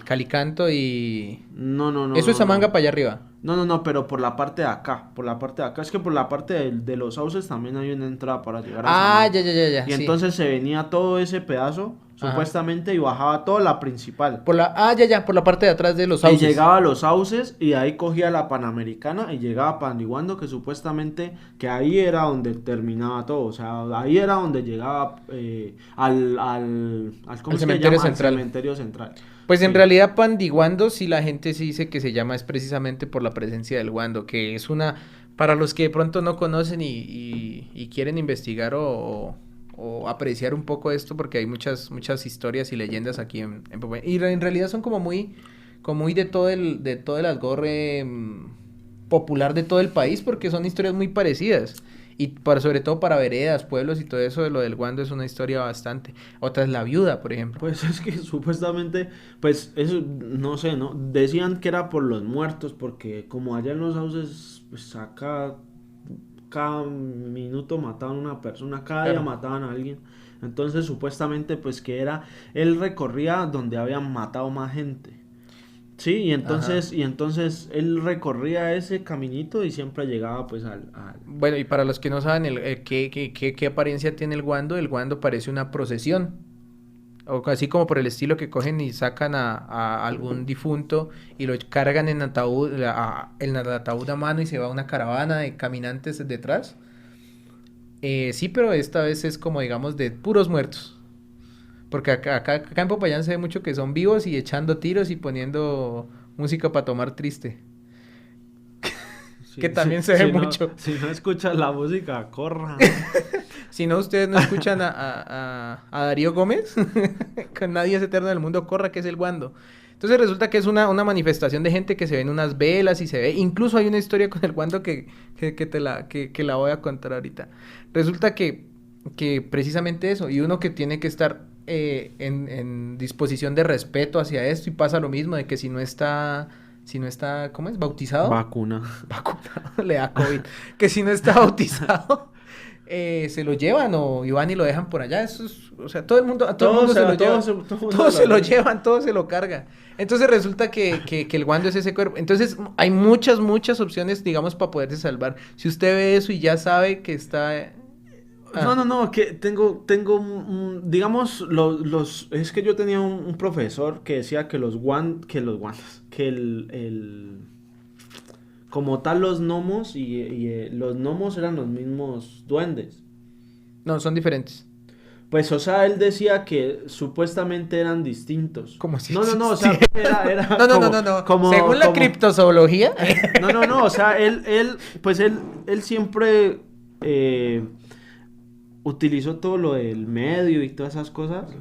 Calicanto y... No, no, no, Eso es no, Samanga no. para allá arriba. No, pero por la parte de acá, por la parte de acá. Es que por la parte de los sauces también hay una entrada para llegar a Ah, Samanga. ya, Y sí. entonces se venía todo ese pedazo, Ajá. supuestamente, y bajaba toda la principal. Ya, por la parte de atrás de los Y sauces. llegaba a los sauces y ahí cogía la Panamericana y llegaba a Pandiguando, que supuestamente que ahí era donde terminaba todo. O sea, ahí era donde llegaba ¿cómo Al es que se cementerio llama? central. Al cementerio central. Pues en Sí. realidad Pandiguando, sí la gente sí dice que se llama es precisamente por la presencia del guando, que es una, para los que de pronto no conocen y quieren investigar o apreciar un poco esto, porque hay muchas historias y leyendas aquí en Popayán. Y en realidad son como como muy de todo el algorre popular de todo el país, porque son historias muy parecidas. Y sobre todo para veredas, pueblos y todo eso, de lo del guando es una historia bastante. Otra es la viuda, por ejemplo. Pues es que supuestamente, pues eso, no sé, ¿no? Decían que era por los muertos, porque como allá en los sauces, pues acá cada minuto mataban a una persona, cada día Claro. mataban a alguien. Entonces supuestamente pues que era, él recorría donde habían matado más gente. Sí, Ajá. y entonces él recorría ese caminito y siempre llegaba pues Bueno, y para los que no saben qué apariencia tiene el guando parece una procesión. O así como por el estilo que cogen y sacan a algún difunto y lo cargan en ataúd, en el ataúd a mano y se va una caravana de caminantes detrás. Sí, pero esta vez es como digamos de puros muertos. Porque acá en Popayán se ve mucho que son vivos y echando tiros y poniendo música para tomar triste. Que sí, también se ve mucho. si no escuchas la música, corra. Si no, ustedes no escuchan a Darío Gómez, con Nadie es eterno del mundo, corra, que es el guando. Entonces resulta que es una manifestación de gente que se ven unas velas y se ve. Incluso hay una historia con el guando que la voy a contar ahorita. Resulta que precisamente eso, y uno que tiene que estar en disposición de respeto hacia esto, y pasa lo mismo, de que si no está, ¿cómo es? Bautizado, Vacuna. vacunado, le da COVID, que si no está bautizado, se lo llevan y van y lo dejan por allá. Eso es, o sea, a todo el mundo se lo lleva, todo el mundo todo se lo lo- llevan, todo se lo carga. Entonces resulta que el guando es ese cuerpo. Entonces hay muchas opciones, digamos, para poderse salvar. Si usted ve eso y ya sabe que está... No, que tengo digamos, es que yo tenía un profesor que decía que que los guantes, que como tal los gnomos los gnomos eran los mismos duendes. No, son diferentes. Pues, o sea, él decía que supuestamente eran distintos. Como si No, o sea, existiera. era No, no, no, no, no. Según la criptozoología. No, o sea, él siempre utilizó todo lo del medio y todas esas cosas.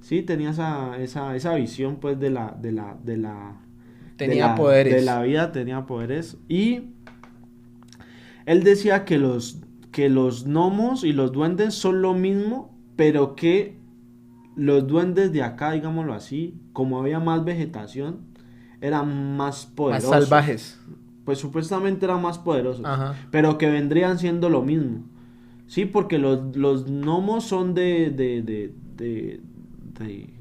Sí, tenía esa visión, pues, Tenía de poderes. la vida, tenía poderes. Y él decía que los gnomos y los duendes son lo mismo, pero que los duendes de acá, digámoslo así, como había más vegetación, eran más Más poderosos. salvajes. Pues supuestamente eran más poderosos, Ajá. pero que vendrían siendo lo mismo. Sí, porque los gnomos son de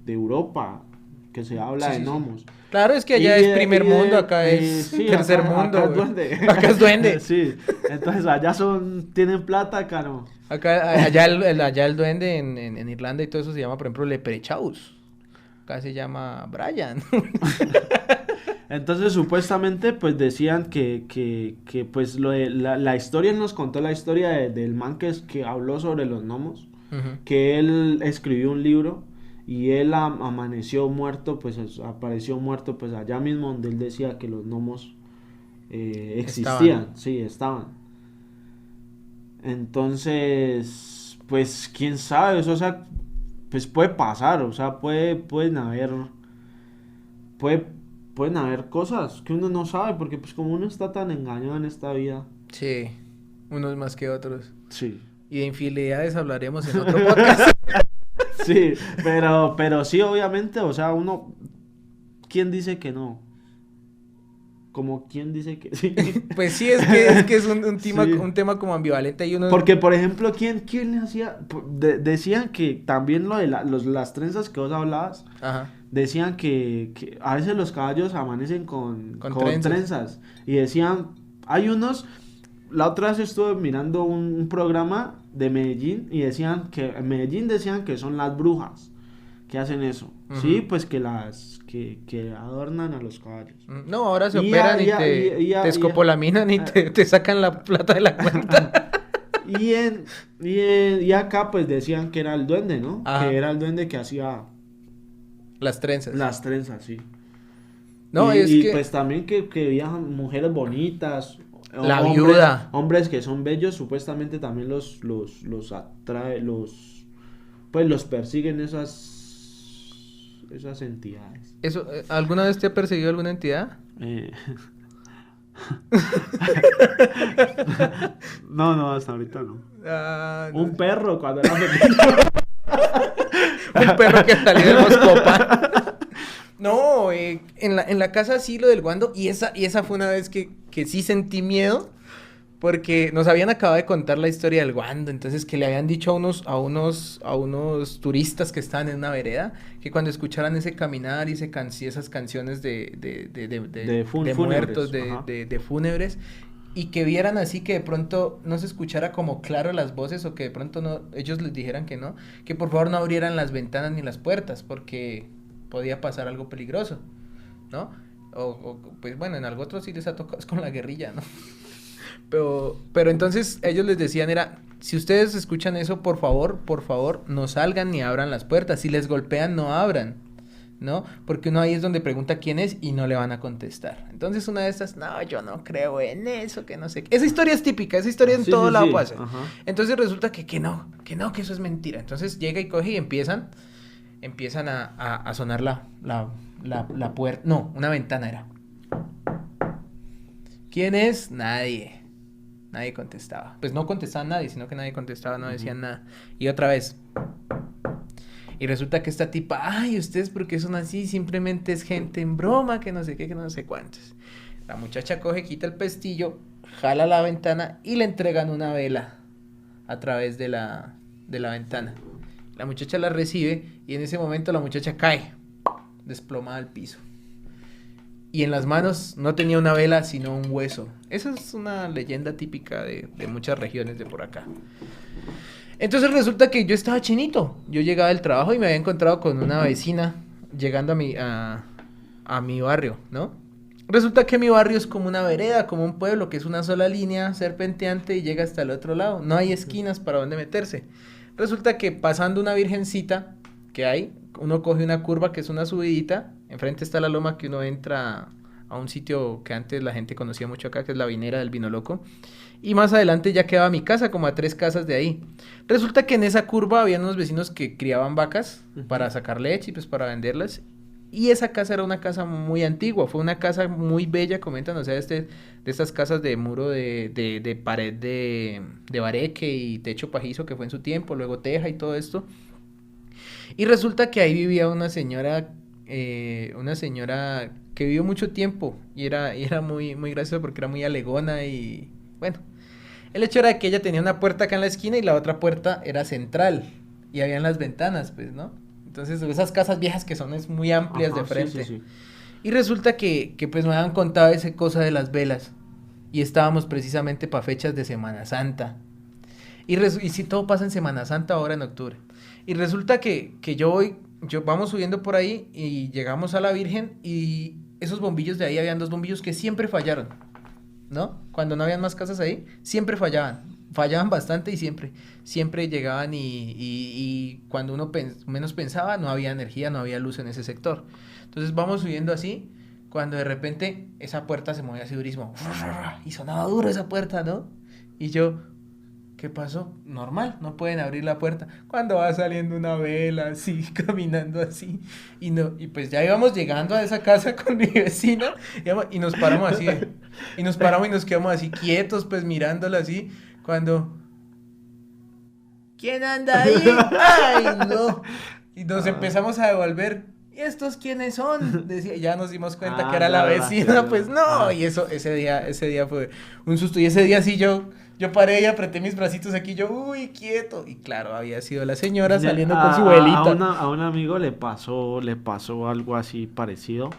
Europa, que se habla Sí, de sí, sí. gnomos. Claro, es que allá es primer mundo, acá es Sí, tercer acá mundo, es güey. duende. Acá es duende. Sí, entonces allá tienen plata, acá no. Allá el duende en Irlanda y todo eso se llama, por ejemplo, Leprechaus. Acá se llama Brian. Entonces supuestamente pues decían que pues la historia, él nos contó la historia del man que habló sobre los gnomos, Ujú. que él escribió un libro y él amaneció muerto, pues apareció muerto pues allá mismo donde él decía que los gnomos Estaban. existían, sí, estaban. Entonces, pues quién sabe, eso, o sea, pues puede pasar, o sea, puede, pueden haber cosas que uno no sabe, porque pues como uno está tan engañado en esta vida. Sí, unos más que otros. Sí. Y de infidelidades hablaremos en otro podcast. Sí, pero sí, obviamente, o sea, uno, ¿quién dice que no? Como quién dice que sí. Pues sí, es que es Sí. un tema como ambivalente y uno... Porque, por ejemplo, ¿quién le hacía? Decían que también lo de las trenzas que vos hablabas, Ajá, decían que a veces los caballos amanecen con con trenzas. trenzas. Y decían, hay unos, la otra vez estuve mirando un programa de Medellín y decían que en Medellín decían que son las brujas que hacen eso. Sí, Ujú. pues que adornan a los caballos. No, ahora se Y ya, operan y ya, y te ya, y ya. escopolaminan y te sacan la plata de la cuenta. Y acá pues decían que era el duende, ¿no? Que Ajá, era el duende que hacía las trenzas. las trenzas, sí. No, es Y que pues también que viajan mujeres bonitas, la hombres, viuda. hombres que son bellos, supuestamente también los atrae, pues los persiguen esas entidades. Eso, ¿alguna vez te ha perseguido alguna entidad? No, hasta ahorita no. No. Un perro cuando era pequeño. Un perro que salió de Moscopa. No, en la casa sí lo del guando, y esa fue una vez que sí sentí miedo, porque nos habían acabado de contar la historia del guando, entonces que le habían dicho a unos turistas que estaban en una vereda, que cuando escucharan ese caminar y esas canciones de muertos, de fúnebres, y que vieran así que de pronto no se escuchara como claro las voces, o que de pronto no, ellos les dijeran que por favor no abrieran las ventanas ni las puertas, porque podía pasar algo peligroso, ¿no? Pues bueno, en algo otro sí les ha tocado es con la guerrilla, ¿no? Pero entonces ellos les decían si ustedes escuchan eso, por favor, no salgan ni abran las puertas, si les golpean no abran, ¿no? Porque uno ahí es donde pregunta quién es y no le van a contestar. Entonces una de estas, no, yo no creo en eso, que no sé qué. Esa historia es típica, esa historia en todo lado pasa. Ajá. Entonces resulta que no, que eso es mentira. Entonces llega y coge y empiezan a sonar la puerta. No, una ventana era. ¿Quién es? Nadie contestaba. Pues no contestaba nadie, sino que nadie contestaba, no decían nada. Y otra vez. Y resulta que esta tipa, ay, ¿ustedes por qué son así? Simplemente es gente en broma, que no sé qué, que no sé cuántos. La muchacha coge, quita el pestillo, jala la ventana y le entregan una vela a través de la ventana. La muchacha la recibe y en ese momento la muchacha cae, desplomada al piso. Y en las manos no tenía una vela, sino un hueso. Esa es una leyenda típica de muchas regiones de por acá. Entonces resulta que yo estaba chinito. Yo llegaba del trabajo y me había encontrado con una vecina llegando a mi barrio, ¿no? Resulta que mi barrio es como una vereda, como un pueblo, que es una sola línea serpenteante y llega hasta el otro lado. No hay esquinas para donde meterse. Resulta que pasando una virgencita que hay, uno coge una curva que es una subidita, enfrente está la loma que uno entra a un sitio que antes la gente conocía mucho acá, que es la vinera del Vino Loco, y más adelante ya quedaba mi casa, como a 3 casas de ahí. Resulta que en esa curva había unos vecinos que criaban vacas para sacar leche y pues para venderlas, y esa casa era una casa muy antigua, fue una casa muy bella, comentan, o sea, de estas casas de muro de pared de bareque y techo pajizo que fue en su tiempo, luego teja y todo esto. Y resulta que ahí vivía una señora que vivió mucho tiempo y era muy, muy graciosa porque era muy alegona y bueno, el hecho era que ella tenía una puerta acá en la esquina y la otra puerta era central y habían las ventanas, pues, ¿no? Entonces esas casas viejas que son muy amplias de frente. Sí. Y resulta que pues me habían contado esa cosa de las velas y estábamos precisamente para fechas de Semana Santa. Y si todo pasa en Semana Santa ahora en octubre. Y resulta que vamos subiendo por ahí y llegamos a la Virgen y esos bombillos de ahí, habían 2 bombillos que siempre fallaron, ¿no? Cuando no habían más casas ahí, siempre fallaban bastante y siempre llegaban y cuando uno menos pensaba no había energía, no había luz en ese sector. Entonces vamos subiendo así, cuando de repente esa puerta se movía así durísimo y sonaba duro esa puerta, ¿no? Y yo... ¿qué pasó? Normal, no pueden abrir la puerta. Cuando va saliendo una vela así, caminando así. Y pues ya íbamos llegando a esa casa con mi vecina y nos paramos así. Y nos quedamos así quietos, pues mirándola así. Cuando... ¿quién anda ahí? ¡Ay, no! Y nos empezamos a devolver. ¿Y estos quiénes son? Decía, ya nos dimos cuenta que era la vecina, pues no. Y ese día fue un susto. Y ese día sí yo paré y apreté mis bracitos aquí, uy, quieto. Y claro, había sido la señora saliendo con su velita. A un amigo le pasó algo así parecido.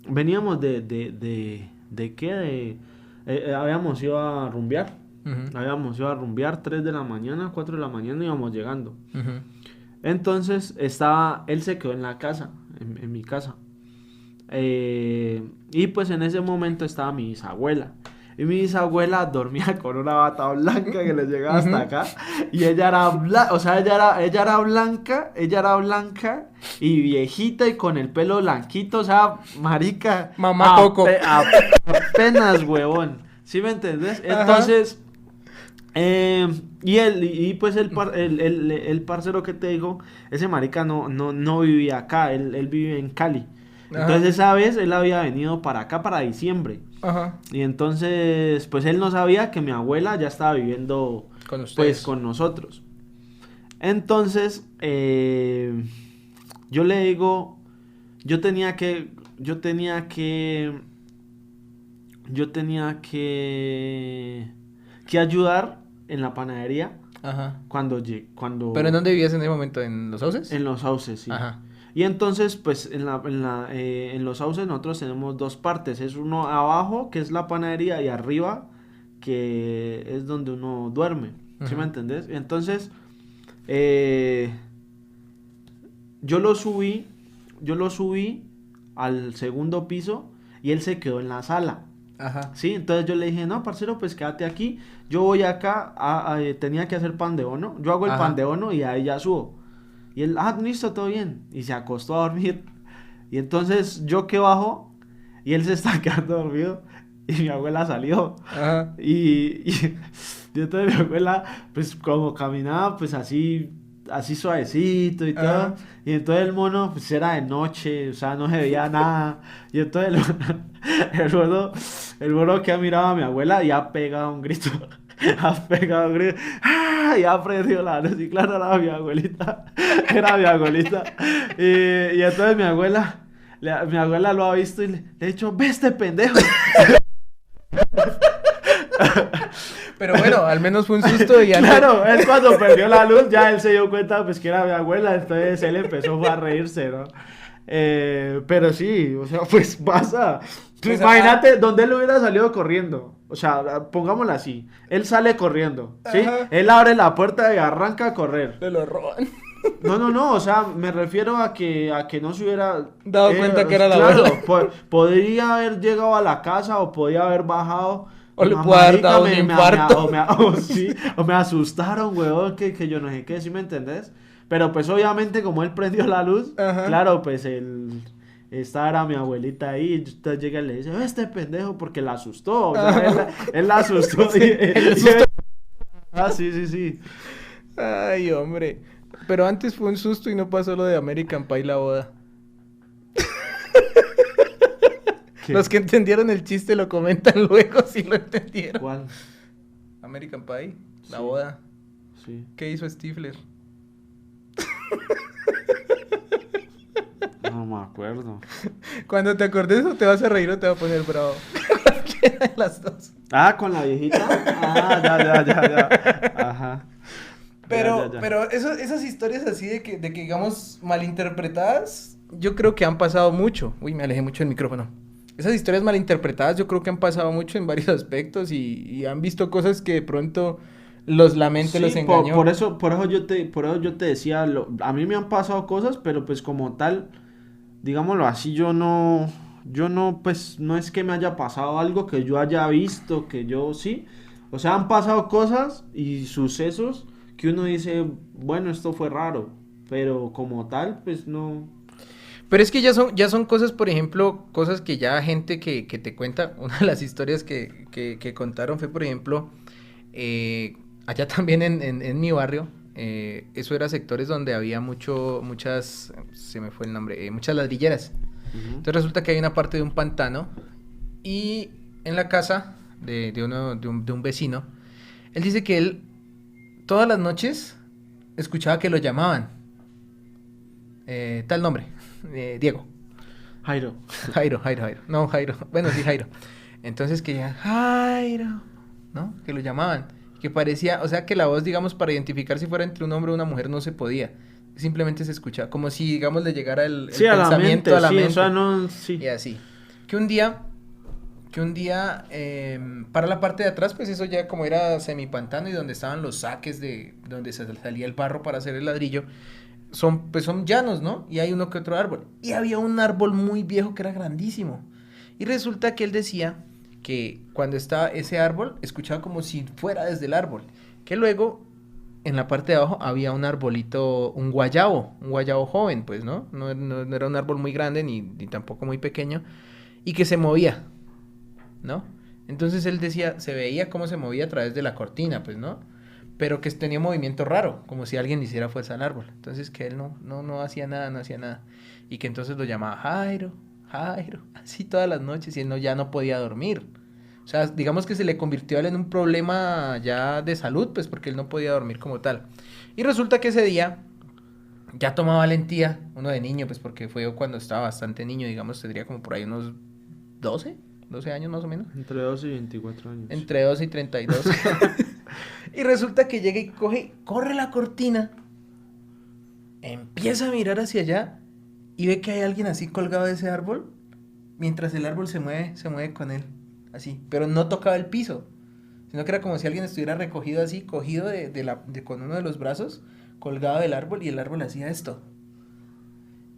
Veníamos habíamos ido a rumbear. Uh-huh. Habíamos ido a rumbear 3 de la mañana, 4 de la mañana íbamos llegando. Uh-huh. Entonces él se quedó en la casa, en mi casa. Y pues en ese momento estaba mi bisabuela. Y mi bisabuela dormía con una bata blanca que le llegaba hasta acá. Y ella era blanca, o sea, ella era blanca y viejita y con el pelo blanquito, o sea, marica. Mamá Coco. Apenas, huevón. ¿Sí me entendés? Entonces, Y pues el parcero que te digo, ese marica no vivía acá, él vive en Cali. Entonces Ajá. esa vez él había venido para acá para diciembre. Ajá. Y entonces pues él no sabía que mi abuela ya estaba viviendo Con pues ustedes. con nosotros. Entonces yo le digo, yo tenía que, yo tenía que, yo tenía que ayudar en la panadería Ajá. ¿Pero en cuando dónde vivías en ese momento? ¿En Los Sauces? en los sauces, sí. Ajá. Y entonces, pues en los sauces nosotros tenemos dos partes. Es uno abajo, que es la panadería, y arriba, que es donde uno duerme. ¿Sí me Ujú. entendés? Entonces, eh, yo lo subí, yo lo subí al segundo piso y él se quedó en la sala. Ajá. Sí, entonces yo le dije, no, parcero, pues quédate aquí. Yo voy acá, tenía que hacer pan de bono. Yo hago el pan Ajá. de bono y ahí ya subo. Y él, listo, todo bien. Y se acostó a dormir. Y entonces yo que bajo y él se está quedando dormido. Y mi abuela salió. Ajá. Y entonces mi abuela, pues como caminaba, pues así suavecito y todo. Ajá. Y entonces el mono, pues era de noche, o sea, no se veía nada. Y entonces el mono, el mono que ha mirado a mi abuela y ha pegado un grito. Ha pegado un grito. ¡Ah! Y ha prendido la luz. Y claro, era mi abuelita. Era mi abuelita. Y entonces mi abuela lo ha visto y le ha dicho, ve este pendejo. Pero bueno, al menos fue un susto y ya no. Claro, él cuando perdió la luz, ya él se dio cuenta pues que era mi abuela, entonces él empezó a reírse, ¿no? Pero sí, o sea, pues pasa. Tú Pues, imagínate donde él hubiera salido corriendo. O sea, pongámoslo así. Él sale corriendo, ¿sí? ajá. Él abre la puerta y arranca a correr. Se lo roban. No, o sea, me refiero a que no se hubiera Dado cuenta que era la claro, abuela. podría haber llegado a la casa o podía haber bajado. O le pudo haber Marica, dado un infarto. sí, o me asustaron, weón, que yo no sé qué, ¿sí me entendés? Pero pues obviamente como él prendió la luz, Ajá. claro, pues esta era mi abuelita ahí, y entonces llega y le dice, este pendejo, porque la asustó, o sea, él la asustó. Sí, el susto. Sí, sí, sí. Ay, hombre. Pero antes fue un susto y no pasó lo de American Pie la boda. ¿Qué? Los que entendieron el chiste lo comentan luego si lo entendieron. ¿Cuál? American Pie, la Sí. boda. Sí. ¿Qué hizo Stifler? No me acuerdo. Cuando te acordes o te vas a reír o te vas a poner bravo. Cualquiera de las dos. Ah, con la viejita. Ya. Ajá. Ya. Pero esas historias así de que digamos malinterpretadas, yo creo que han pasado mucho. Uy, me alejé mucho del micrófono. Esas historias malinterpretadas yo creo que han pasado mucho en varios aspectos y han visto cosas que de pronto la mente los Sí, engañó. por eso yo te decía, a mí me han pasado cosas, pero pues como tal, digámoslo así, yo no, pues no es que me haya pasado algo que yo haya visto, que yo sí. O sea, han pasado cosas y sucesos que uno dice, bueno, esto fue raro, pero como tal, pues no. Pero es que ya son cosas, por ejemplo, cosas que ya gente que te cuenta. Una de las historias que contaron fue, por ejemplo, allá también en mi barrio. Eso era sectores donde había se me fue el nombre, muchas ladrilleras. Ujú. Entonces resulta que hay una parte de un pantano y en la casa de un vecino, él dice que él todas las noches escuchaba que lo llamaban. Tal nombre, Diego. Jairo. Jairo. No, Jairo. Bueno, sí, Jairo. Entonces que ya, Jairo, ¿no? Que lo llamaban. Que parecía, o sea, que la voz, digamos, para identificar si fuera entre un hombre o una mujer no se podía. Simplemente se escuchaba, como si, digamos, le llegara el Sí, a la pensamiento mente, a la sí, mente. o sea, no, sí. Y así. Que un día, para la parte de atrás, pues eso ya como era semipantano y donde estaban los saques de donde se salía el barro para hacer el ladrillo, pues son llanos, ¿no? Y hay uno que otro árbol. Y había un árbol muy viejo que era grandísimo. Y resulta que él decía que cuando estaba ese árbol, escuchaba como si fuera desde el árbol. Que luego, en la parte de abajo, había un arbolito, un guayabo joven, pues, ¿no? No era un árbol muy grande ni tampoco muy pequeño. Y que se movía, ¿no? Entonces él decía, se veía cómo se movía a través de la cortina, pues, ¿no? Pero que tenía un movimiento raro, como si alguien le hiciera fuerza al árbol. Entonces que él no hacía nada, no hacía nada. Y que entonces lo llamaba Jairo, Jairo, así todas las noches y él ya no podía dormir. O sea, digamos que se le convirtió a él en un problema ya de salud, pues porque él no podía dormir como tal. Y resulta que ese día ya tomaba valentía, uno de niño, pues porque fue cuando estaba bastante niño, digamos, tendría como por ahí unos 12 años más o menos. Entre 12 y 24 años. Entre 12 y 32. Y resulta que llega y corre la cortina, empieza a mirar hacia allá y ve que hay alguien así colgado de ese árbol, mientras el árbol se mueve con él, así, pero no tocaba el piso, sino que era como si alguien estuviera recogido así, cogido con uno de los brazos, colgado del árbol y el árbol hacía esto.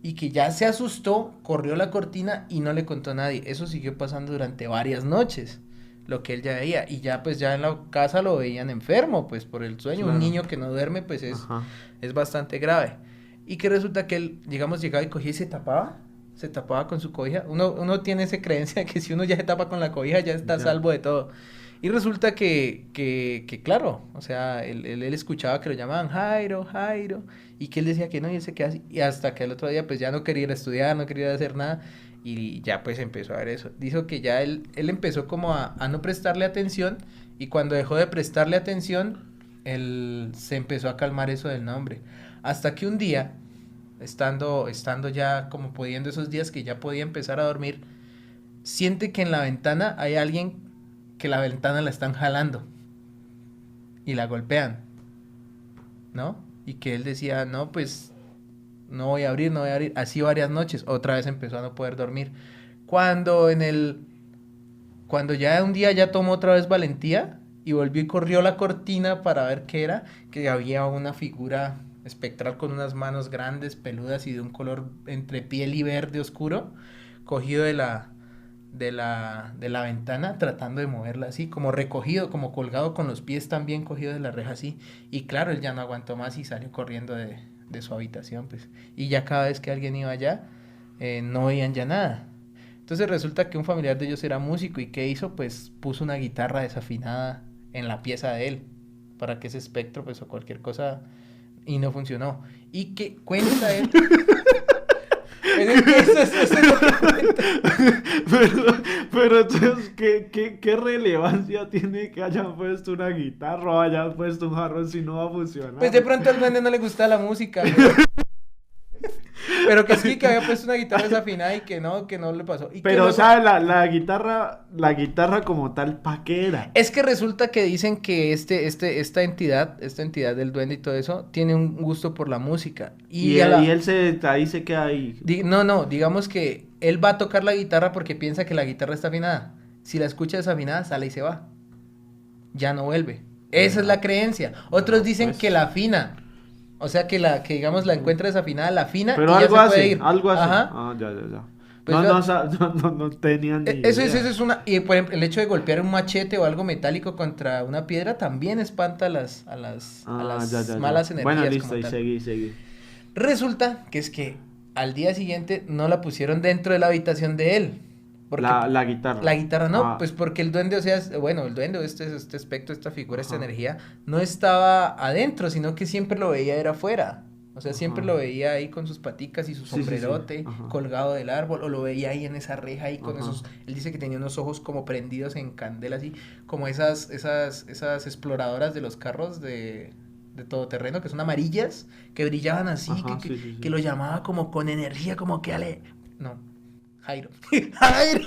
Y que ya se asustó, corrió la cortina y no le contó a nadie. Eso siguió pasando durante varias noches, lo que él ya veía. Y ya pues ya en la casa lo veían enfermo, pues por el sueño. Claro. Un niño que no duerme pues Ajá. es bastante grave. Y que resulta que él, digamos, llegaba y cogía y se tapaba con su cobija. Uno tiene esa creencia de que si uno ya se tapa con la cobija ya está a Ya. salvo de todo. Y resulta que claro, o sea, él escuchaba que lo llamaban Jairo, Jairo, y que él decía que no, y él se quedaba así, y hasta que el otro día pues ya no quería ir a estudiar, no quería hacer nada, y ya pues empezó a ver eso. Dijo que ya él empezó como a no prestarle atención, y cuando dejó de prestarle atención, él se empezó a calmar eso del nombre. Hasta que un día, estando ya como pudiendo esos días que ya podía empezar a dormir, siente que en la ventana hay alguien que la ventana la están jalando y la golpean, ¿no? Y que él decía, no, pues no voy a abrir, no voy a abrir. Así varias noches, otra vez empezó a no poder dormir. Cuando cuando ya un día ya tomó otra vez valentía y volvió y corrió la cortina para ver qué era, que había una figura espectral con unas manos grandes, peludas y de un color entre piel y verde oscuro, cogido de la ventana, tratando de moverla así, como recogido, como colgado con los pies también cogido de la reja así. Y claro, él ya no aguantó más y salió corriendo de su habitación, pues. Y ya cada vez que alguien iba allá, no veían ya nada. Entonces resulta que un familiar de ellos era músico y ¿qué hizo? Pues puso una guitarra desafinada en la pieza de él para que ese espectro, pues o cualquier cosa, y no funcionó. Y que cuenta él... Pero es que eso es lo que cuenta. Pero entonces, ¿qué relevancia tiene que hayan puesto una guitarra o hayan puesto un jarrón si no va a funcionar? Pues de pronto al duende no le gustaba la música, pero que sí, que había puesto una guitarra desafinada y que no le pasó. Y Pero, que o sea, la guitarra como tal, ¿pa' qué era? es que resulta que dicen que esta entidad del duende y todo eso, tiene un gusto por la música. Y él ahí se queda ahí. No, digamos que él va a tocar la guitarra porque piensa que la guitarra está afinada. Si la escucha desafinada, sale y se va. Ya no vuelve. Esa es la creencia. Otros dicen pues. que la afina. O sea, que digamos la encuentra desafinada, la afina Pero y ya algo se puede así, ir. algo así. Ajá. Ah, ya. Pues No tenían ni eso idea. es una... Y por ejemplo, el hecho de golpear un machete o algo metálico contra una piedra también espanta a las Ya. malas energías. Bueno, listo, como y tal. seguí. Resulta que es que al día siguiente no la pusieron dentro de la habitación de él. Porque La guitarra. la guitarra no, Ah. pues porque el duende, o sea, bueno, el duende, este espectro, esta figura, esta Ajá. energía, no estaba adentro, sino que siempre lo veía era afuera. O sea, siempre Ajá. lo veía ahí con sus paticas y su Sí. sombrerote Ajá. colgado del árbol, o lo veía ahí en esa reja ahí con Ajá. él dice que tenía unos ojos como prendidos en candela así, como esas exploradoras de los carros de todoterreno que son amarillas, que brillaban así, Ajá, que, sí. que lo llamaba como con energía, como que no, Jairo, Jairo.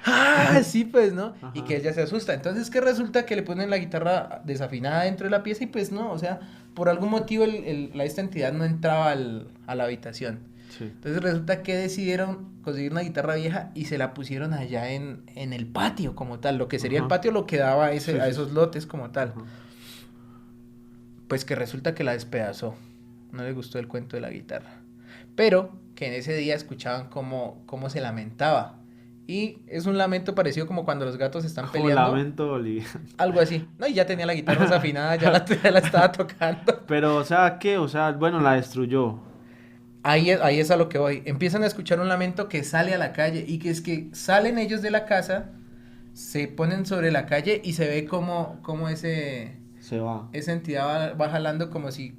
Ah, sí, pues, ¿no? Ajá. Y que ella se asusta. Entonces, que resulta que le ponen la guitarra desafinada dentro de la pieza y pues no, o sea, por algún motivo esta entidad no entraba a la habitación. Sí. Entonces resulta que decidieron conseguir una guitarra vieja y se la pusieron allá en el patio como tal. Lo que sería el Ajá. patio lo que daba a Sí. esos lotes como tal. Ajá. Pues que resulta que la despedazó. No le gustó el cuento de la guitarra. Pero que en ese día escuchaban cómo se lamentaba. Y es un lamento parecido como cuando los gatos están Como peleando. lamento boliviano. Algo así. No, y ya tenía la guitarra desafinada, ya la estaba tocando. Pero, o sea, ¿qué? O sea, bueno, la destruyó. Ahí es a lo que voy. Empiezan a escuchar un lamento que sale a la calle y que es que salen ellos de la casa se ponen sobre la calle y se ve como Se va. esa entidad va jalando como si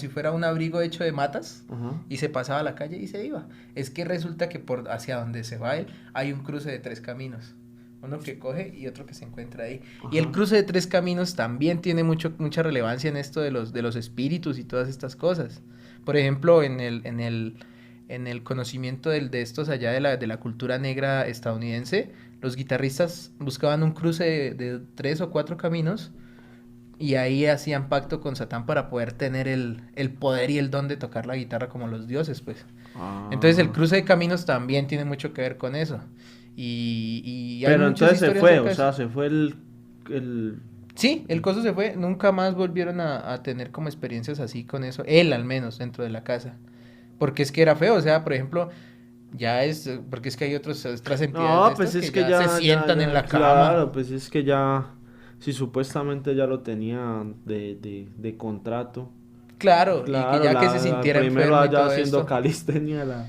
fuera un abrigo hecho de matas Ajá. y se pasaba a la calle y se iba. Es que resulta que por hacia donde se va él hay un cruce de 3 caminos. Uno que coge y otro que se encuentra ahí. Y el Ajá. cruce de 3 caminos también tiene mucha relevancia en esto de los espíritus y todas estas cosas. Por ejemplo, en el conocimiento de estos allá de la cultura negra estadounidense, los guitarristas buscaban un cruce de 3 o 4 caminos y ahí hacían pacto con Satán para poder tener el poder y el don de tocar la guitarra como los dioses, pues. Entonces el Ah. cruce de caminos también tiene mucho que ver con eso. Y hay Pero muchas entonces se historias fue, acerca o de sea, eso. se fue el... Sí, el coso se fue, nunca más volvieron a tener como experiencias así con eso, él al menos dentro de la casa. Porque es que era feo, o sea, por ejemplo, porque es que hay otras entidades de No, pues estas es que que ya se sientan en la cama. claro, pues es que ya, si supuestamente ya lo tenía de contrato. Claro, y que Claro, ya que se sintiera primero enfermo y allá todo haciendo esto, calistenia,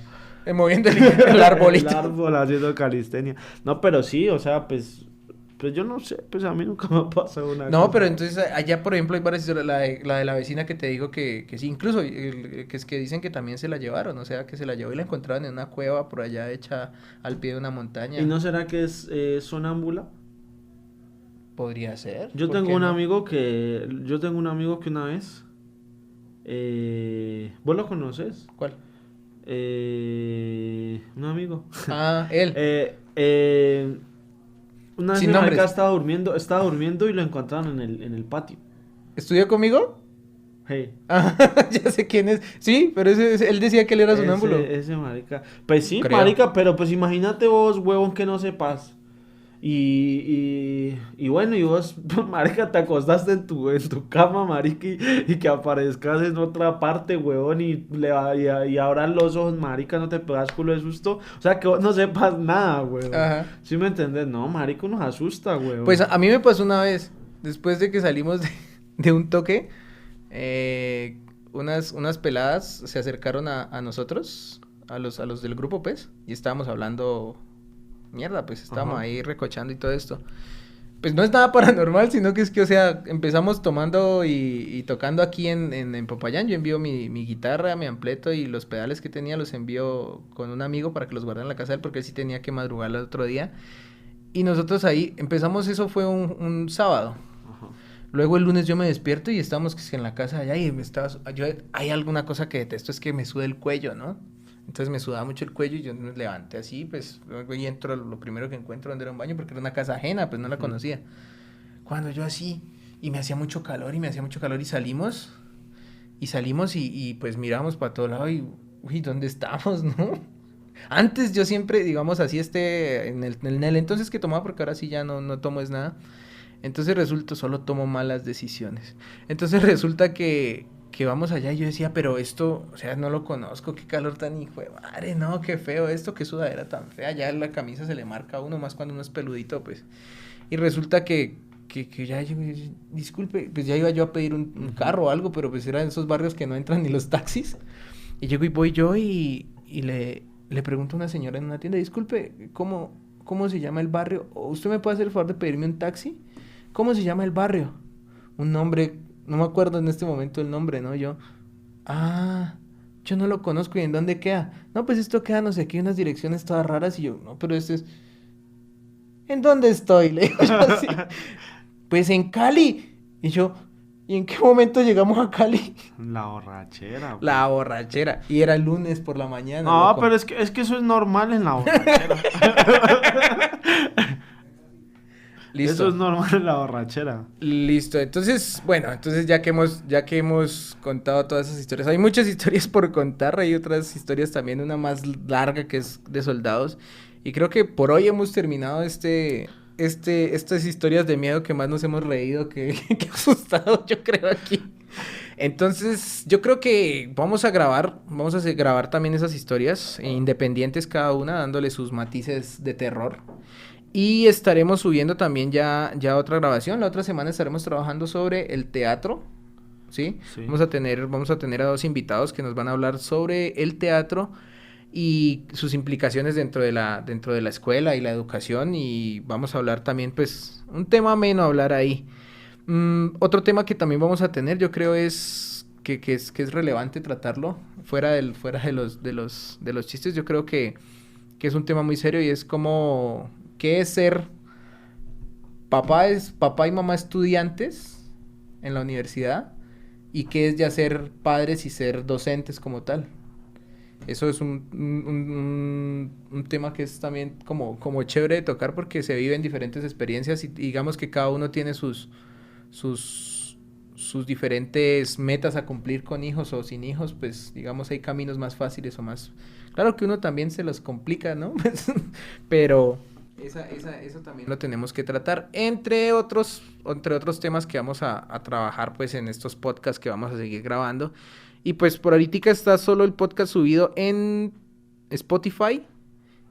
moviendo el el arbolito. árbol haciendo calistenia. No, pero sí, o sea, pues yo no sé, pues a mí nunca me ha pasado una No, pero cosa. entonces allá, por ejemplo, hay varias historias, la de la vecina que te digo que sí, incluso que es que dicen que también se la llevaron, o sea, que se la llevó y la encontraron en una cueva por allá hecha al pie de una ¿Y montaña. no será que es sonámbula? Podría ser, Yo ¿por tengo qué un no? amigo que una vez, ¿vos lo conoces? ¿Cuál? Un amigo. Ah, él, Eh, eh, una vez sin mi marica nombres. estaba durmiendo y lo encontraron en el patio. ¿Estudió conmigo? Hey, Ah, ya sé quién es. Sí, pero él decía que él era sonámbulo. ese marica. Pues sí, Creo. marica, pero pues imagínate vos, huevón, que no sepas. Y bueno, y vos, marica, te acostaste en tu cama, marica, y que aparezcas en otra parte, huevón, y abras los ojos, marica, no te pegas culo de susto. O sea, que vos no sepas nada, huevón. Ajá. ¿Sí me entendés? No, marica, nos asusta, Pues huevón. a mí me pasó una vez, después de que salimos de un toque, eh, unas peladas se acercaron a nosotros, a los del grupo, pues, y estábamos hablando, mierda, pues estábamos Ajá. ahí recochando y todo esto. Pues no es nada paranormal, sino que es que, o sea, empezamos tomando y tocando aquí en Popayán. Yo envío mi guitarra, mi ampleto y los pedales que tenía los envío con un amigo para que los guardara en la casa de él porque él sí tenía que madrugar el otro día. Y nosotros ahí empezamos, eso fue un sábado. Ajá. Luego el lunes yo me despierto y estamos que es que en la casa allá y hay alguna cosa que detesto, es que me suda el cuello, ¿no? Entonces me sudaba mucho el cuello y yo me levanté así, pues luego y entro a lo primero que encuentro donde era un baño porque era una casa ajena, pues no la Ujú. conocía. Cuando yo así y me hacía mucho calor y me hacía mucho calor y salimos y pues miramos para todo lado y uy, ¿dónde estamos, no? Antes yo siempre, digamos así, en el entonces que tomaba, porque ahora sí ya no tomo es nada. Entonces resulta, solo tomo malas decisiones. Entonces resulta que vamos allá y yo decía, pero esto, o sea, no lo conozco, qué calor tan hijo de madre, no, qué feo esto, qué sudadera tan fea. Ya la camisa se le marca a uno más cuando uno es peludito, pues. Y resulta que ya yo, disculpe, pues ya iba yo a pedir un Ujú. carro o algo, pero pues eran esos barrios que no entran ni los taxis. Y llego y voy yo y le pregunto a una señora en una tienda, disculpe, ¿cómo se llama el barrio? ¿O usted me puede hacer el favor de pedirme un taxi? ¿Cómo se llama el barrio? Un nombre, no me acuerdo en este momento el nombre, ¿no? Ah, yo no lo conozco, ¿y en dónde queda? No, pues esto queda, no sé qué, unas direcciones todas raras, y yo, no, pero este es, ¿en dónde estoy? Le digo yo así, pues en Cali. Y yo, ¿y en qué momento llegamos a Cali? La borrachera, La pues. borrachera, y era lunes por la mañana, No, loco. pero es que eso es normal en la borrachera. Eso es Listo. normal en la borrachera. Listo, entonces, bueno, entonces ya que hemos contado todas esas historias, hay muchas historias por contar, hay otras historias también, una más larga que es de soldados, y creo que por hoy hemos terminado estas historias de miedo que más nos hemos reído que asustado, yo creo aquí. Entonces, yo creo que vamos a grabar también esas historias, independientes cada una, dándole sus matices de terror. Y estaremos subiendo también ya otra grabación. La otra semana estaremos trabajando sobre el teatro, ¿sí? Sí. Vamos a tener a 2 invitados que nos van a hablar sobre el teatro y sus implicaciones dentro de la escuela y la educación, y vamos a hablar también, pues, un tema ameno a hablar ahí. Otro tema que también vamos a tener, yo creo, es que es relevante tratarlo fuera de los chistes. Yo creo que es un tema muy serio y es como, ¿qué es ser papá y mamá estudiantes en la universidad? ¿Y qué es ya ser padres y ser docentes como tal? Eso es un tema que es también como chévere de tocar porque se viven diferentes experiencias y digamos que cada uno tiene sus, sus diferentes metas a cumplir con hijos o sin hijos, pues digamos hay caminos más fáciles o más... Claro que uno también se los complica, ¿no? Pero eso también lo tenemos que tratar, entre otros temas que vamos a trabajar pues en estos podcasts que vamos a seguir grabando. Y pues por ahorita está solo el podcast subido en Spotify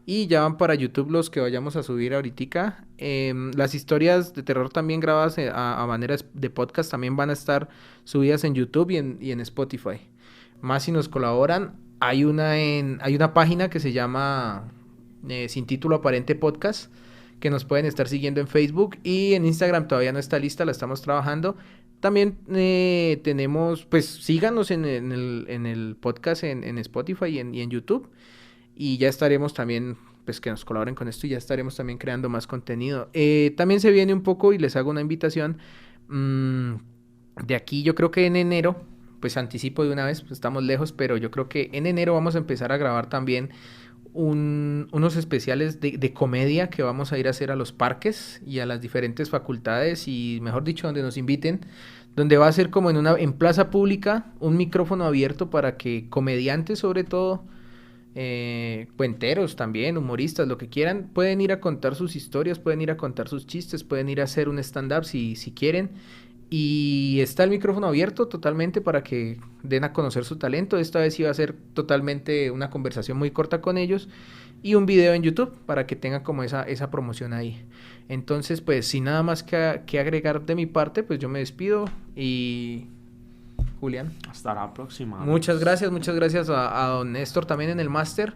y ya van para YouTube los que vayamos a subir ahorita. Las historias de terror también grabadas a manera de podcast también van a estar subidas en YouTube y en Spotify. Más si nos colaboran, hay una página que se llama Sin Título Aparente Podcast, que nos pueden estar siguiendo en Facebook, y en Instagram todavía no está lista, la estamos trabajando. También tenemos, pues síganos en el podcast en Spotify y en YouTube. Y ya estaremos también, pues que nos colaboren con esto y ya estaremos también creando más contenido. También se viene un poco y les hago una invitación. De aquí yo creo que en enero, pues anticipo de una vez, pues estamos lejos, pero yo creo que en enero vamos a empezar a grabar también unos especiales de comedia que vamos a ir a hacer a los parques y a las diferentes facultades y, mejor dicho, donde nos inviten, donde va a ser como en plaza pública, un micrófono abierto para que comediantes sobre todo, cuenteros también, humoristas, lo que quieran, pueden ir a contar sus historias, pueden ir a contar sus chistes, pueden ir a hacer un stand-up si quieren. Y está el micrófono abierto totalmente para que den a conocer su talento. Esta vez iba a ser totalmente una conversación muy corta con ellos y un video en YouTube para que tengan como esa promoción ahí. Entonces, pues sin nada más que agregar de mi parte, pues yo me despido y... Julián. Hasta la próxima. Muchas gracias a don Néstor también en el máster.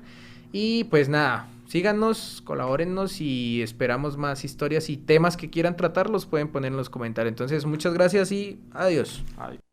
Y pues nada, síganos, colabórennos y esperamos más historias y temas que quieran tratar, los pueden poner en los comentarios. Entonces, muchas gracias y adiós. Adiós.